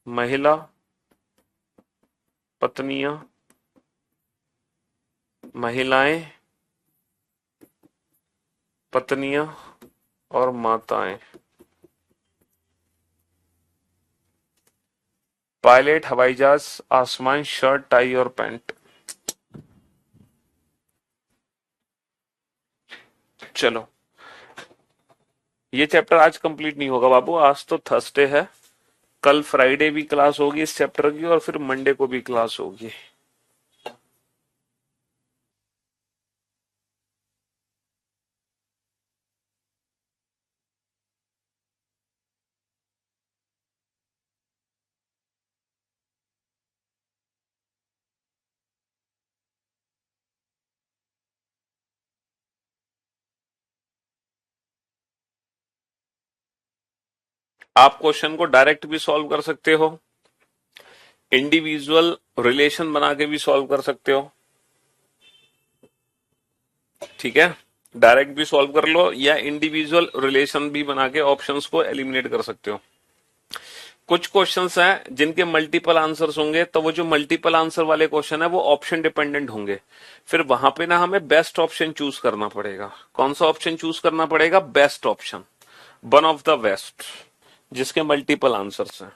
महिला, पत्नियां, महिलाएं, पत्नियां और माताएं। पायलट, हवाई जहाज, आसमान, शर्ट, टाई और पैंट। चलो, ये चैप्टर आज कंप्लीट नहीं होगा बाबू, आज तो थर्सडे है। कल फ्राइडे भी क्लास होगी इस चैप्टर की और फिर मंडे को भी क्लास होगी। आप क्वेश्चन को डायरेक्ट भी सॉल्व कर सकते हो, इंडिविजुअल रिलेशन बना के भी सॉल्व कर सकते हो। ठीक है, डायरेक्ट भी सॉल्व कर लो या इंडिविजुअल रिलेशन भी बना के ऑप्शंस को एलिमिनेट कर सकते हो। कुछ क्वेश्चंस हैं जिनके मल्टीपल आंसर्स होंगे, तो वो जो मल्टीपल आंसर वाले क्वेश्चन है वो ऑप्शन डिपेंडेंट होंगे। फिर वहां पे ना हमें बेस्ट ऑप्शन चूज करना पड़ेगा। कौन सा ऑप्शन चूज करना पड़ेगा, best option, one of the best, जिसके मल्टीपल आंसर्स हैं।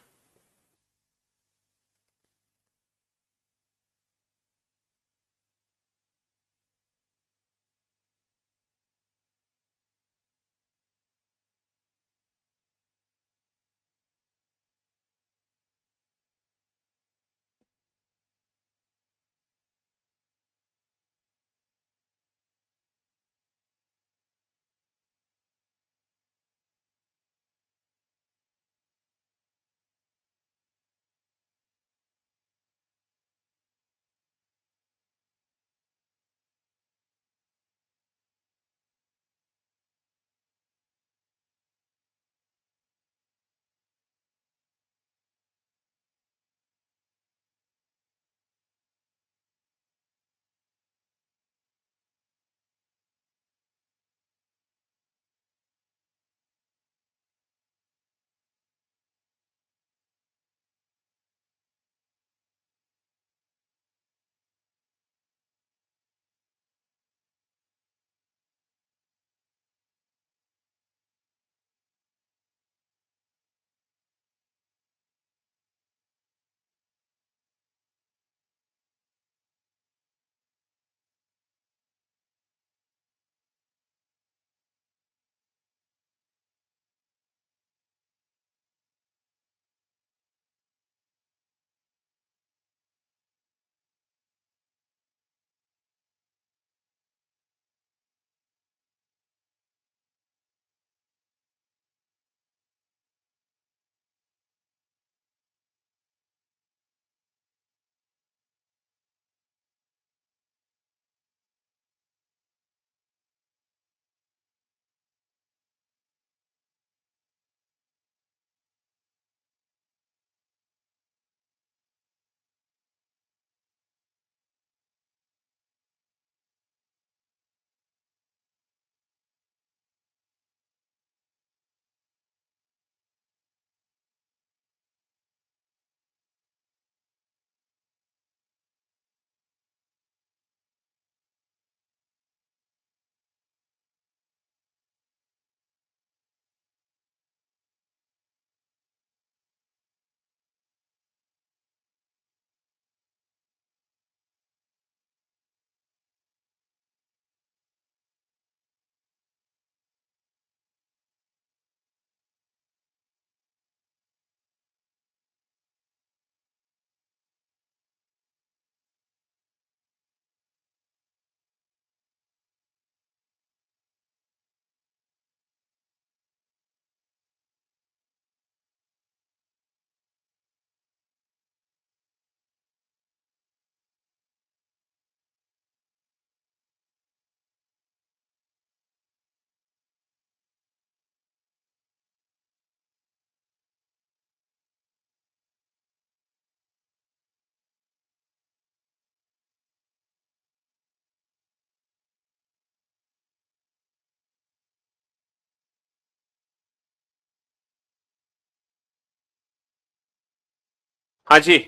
हाँ जी।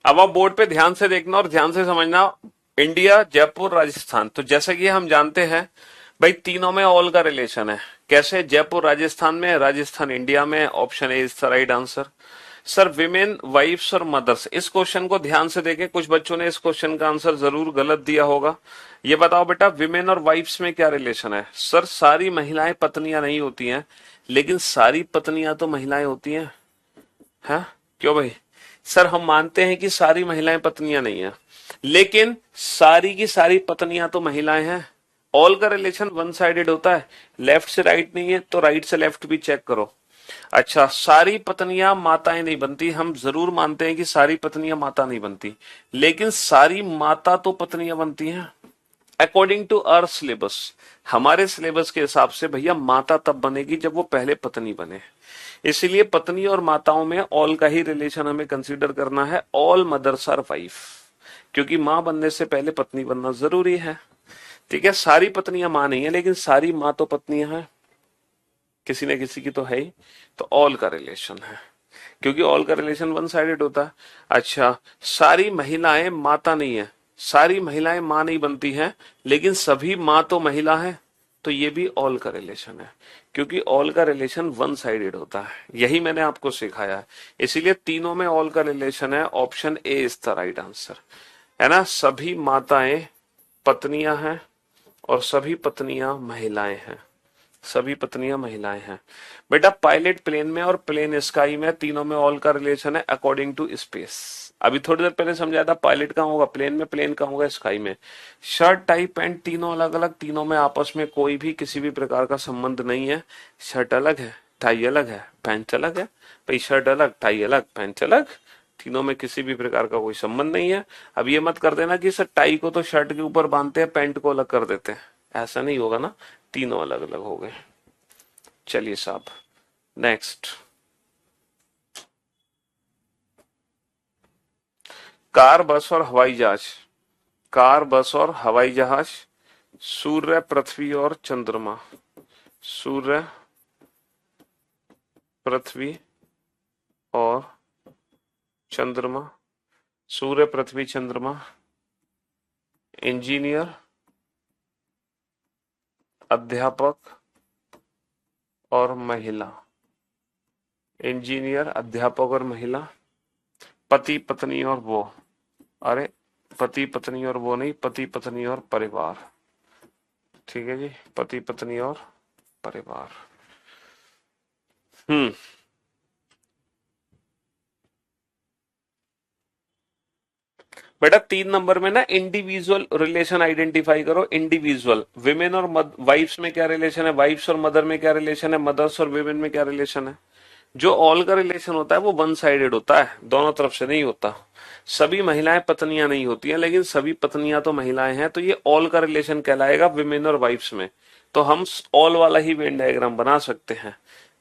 अब आप बोर्ड पे ध्यान से देखना और ध्यान से समझना। इंडिया, जयपुर, राजस्थान, तो जैसे कि हम जानते हैं भाई तीनों में ऑल का रिलेशन है। कैसे? जयपुर राजस्थान में, राजस्थान इंडिया में। Option A is the right answer. Sir women, wifes और मदर्स, इस क्वेश्चन को ध्यान से देखें। कुछ बच्चों ने इस क्वेश्चन का आंसर जरूर गलत दिया होगा। ये बताओ बेटा, विमेन और वाइफ्स में क्या रिलेशन है? सर सारी महिलाएं पत्नियां नहीं होती हैं, लेकिन सारी पत्नियां तो महिलाएं होती हैं। हाँ, क्यों भाई? सर हम मानते हैं कि सारी महिलाएं पत्नियां नहीं है, लेकिन सारी की सारी पत्नियां तो महिलाएं हैं। ऑल का रिलेशन वन साइडेड होता है, लेफ्ट से राइट नहीं है तो राइट से लेफ्ट भी चेक करो। अच्छा, सारी पत्नियां माताएं नहीं बनती, हम जरूर मानते हैं कि सारी पत्नियां माता नहीं बनती, लेकिन सारी माता तो पत्नियां बनती हैं। अकॉर्डिंग टू आवर सिलेबस, हमारे सिलेबस के हिसाब से भैया माता तब बनेगी जब वो पहले पत्नी बने। इसलिए पत्नी और माताओं में ऑल का ही रिलेशन हमें कंसीडर करना है। ऑल मदर्स आर वाइफ, क्योंकि मां बनने से पहले पत्नी बनना जरूरी है। ठीक है, सारी पत्नियां मां नहीं है, लेकिन सारी मां तो पत्नियां हैं, किसी न किसी की तो है ही। तो ऑल का रिलेशन है, क्योंकि ऑल का रिलेशन वन साइडेड होता है। अच्छा, सारी महिलाएं माता नहीं है, सारी महिलाएं मां नहीं बनती हैं, लेकिन सभी मां तो महिला है, तो ये भी ऑल का रिलेशन है, क्योंकि ऑल का रिलेशन वन साइडेड होता है। यही मैंने आपको सिखाया है। इसीलिए तीनों में ऑल का रिलेशन है। Option A is the right answer, है ना। सभी माताएं पत्नियां हैं और सभी पत्नियां महिलाएं हैं, सभी पत्नियां महिलाएं हैं। बेटा पायलट प्लेन में और प्लेन स्काई में, तीनों में ऑल का रिलेशन है अकॉर्डिंग टू स्पेस। अभी थोड़ी देर पहले समझाया था, पायलट कहाँ होगा प्लेन में, प्लेन कहाँ होगा स्काई में। शर्ट टाई पैंट तीनों अलग अलग, तीनों में आपस में कोई भी किसी भी प्रकार का संबंध नहीं है। शर्ट अलग है, टाई अलग है, पैंट अलग है। भाई शर्ट अलग, टाई अलग, पैंट अलग, तीनों में किसी भी प्रकार का कोई संबंध नहीं है। अब ये मत कर देना कि सर टाई को तो शर्ट के ऊपर बांधते हैं, पैंट को अलग कर देते हैं, ऐसा नहीं होगा ना, तीनों अलग अलग हो गए। चलिए साहब, नेक्स्ट। कार, बस और हवाई जहाज। कार, बस और हवाई जहाज। सूर्य, पृथ्वी और चंद्रमा। सूर्य, पृथ्वी और चंद्रमा। सूर्य, पृथ्वी, चंद्रमा। इंजीनियर, अध्यापक और महिला। इंजीनियर, अध्यापक और महिला। पति पत्नी और वो, अरे पति पत्नी और वो नहीं, पति पत्नी और परिवार। ठीक है जी, पति पत्नी और परिवार। हम्म। बेटा 3 नंबर में ना इंडिविजुअल रिलेशन आइडेंटिफाई करो। इंडिविजुअल, विमेन और वाइफ्स में क्या रिलेशन है, वाइफ्स और मदर में क्या रिलेशन है, मदर्स और विमेन में क्या रिलेशन है। जो ऑल का रिलेशन होता है वो वन साइडेड होता है, दोनों तरफ से नहीं होता। सभी महिलाएं पत्नियां नहीं होती हैं, लेकिन सभी पत्नियां तो महिलाएं हैं, तो ये ऑल का रिलेशन कहलाएगा विमेन और वाइफ्स में। तो हम ऑल वाला ही वेन डायग्राम बना सकते हैं।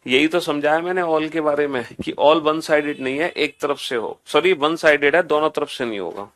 यही तो समझाया मैंने ऑल के बारे में, कि ऑल वन साइडेड नहीं है, एक तरफ से हो, सॉरी वन साइडेड है, दोनों तरफ से नहीं होगा।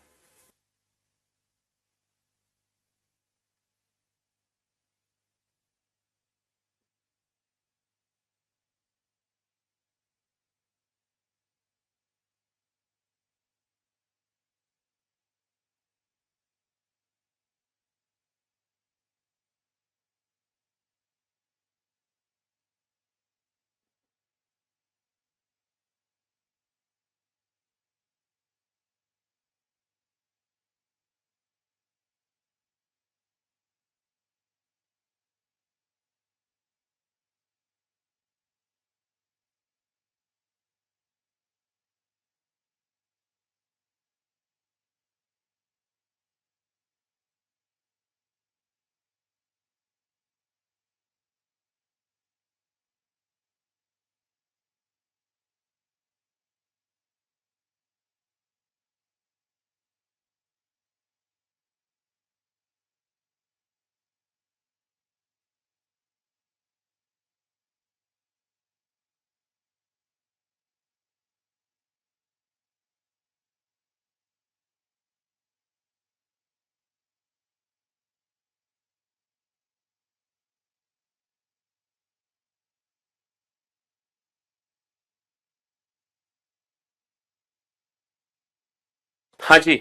हाँ जी,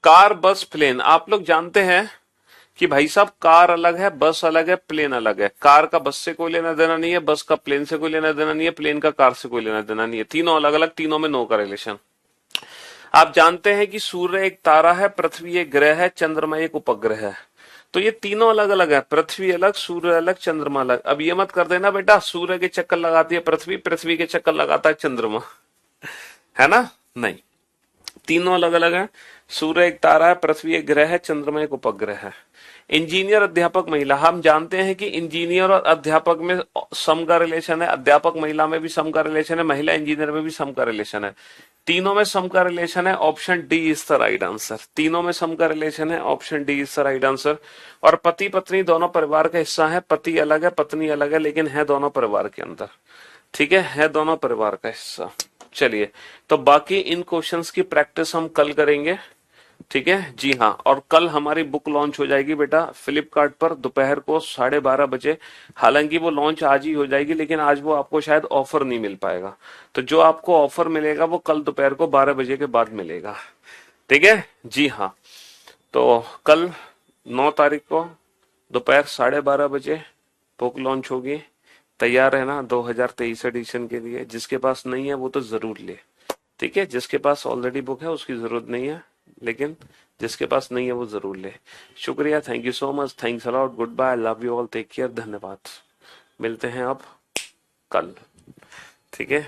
कार बस प्लेन आप लोग जानते हैं कि भाई साहब कार अलग है, बस अलग है, प्लेन अलग है। कार का बस से कोई लेना देना नहीं है, बस का प्लेन से कोई लेना देना नहीं है, प्लेन का कार से कोई लेना देना नहीं है। तीनों अलग अलग, तीनों में नो का रिलेशन। आप जानते हैं कि सूर्य एक तारा है, पृथ्वी एक ग्रह है, चंद्रमा एक उपग्रह है। तो ये तीनों अलग अलग है, पृथ्वी अलग, सूर्य अलग, चंद्रमा अलग। अब ये मत कर देना बेटा सूर्य के चक्कर लगाती है पृथ्वी, पृथ्वी के चक्कर लगाता है चंद्रमा, है ना? नहीं, तीनों अलग अलग है। सूर्य एक तारा है, पृथ्वी एक ग्रह है, चंद्रमा एक उपग्रह है। इंजीनियर, अध्यापक, महिला, हम जानते हैं कि इंजीनियर और अध्यापक में सम का रिलेशन है, अध्यापक महिला में भी सम का रिलेशन है, महिला इंजीनियर में भी सम का रिलेशन है। तीनों में सम का रिलेशन है, option D is the right answer. तीनों में सम का रिलेशन है, option D is the right answer. और पति पत्नी दोनों परिवार का हिस्सा है, पति अलग है, पत्नी अलग है, लेकिन है दोनों परिवार के अंदर। ठीक है दोनों परिवार का हिस्सा। चलिए, तो बाकी इन क्वेश्चंस की प्रैक्टिस हम कल करेंगे। ठीक है जी हाँ, और कल हमारी बुक लॉन्च हो जाएगी बेटा फ्लिपकार्ट पर दोपहर को 12:30 बजे। हालांकि वो लॉन्च आज ही हो जाएगी, लेकिन आज वो आपको शायद ऑफर नहीं मिल पाएगा। तो जो आपको ऑफर मिलेगा वो कल दोपहर को 12 बजे के बाद मिलेगा। ठीक है जी हाँ, तो कल 9 तारीख को दोपहर 12:30 बजे बुक लॉन्च होगी। तैयार रहना 2023 एडिशन के लिए। जिसके पास नहीं है वो तो जरूर ले। ठीक है, जिसके पास ऑलरेडी बुक है उसकी जरूरत नहीं है, लेकिन जिसके पास नहीं है वो जरूर ले। शुक्रिया, thank you so much, thanks a lot, good bye, love you all, take care, धन्यवाद। मिलते हैं अब कल। ठीक है।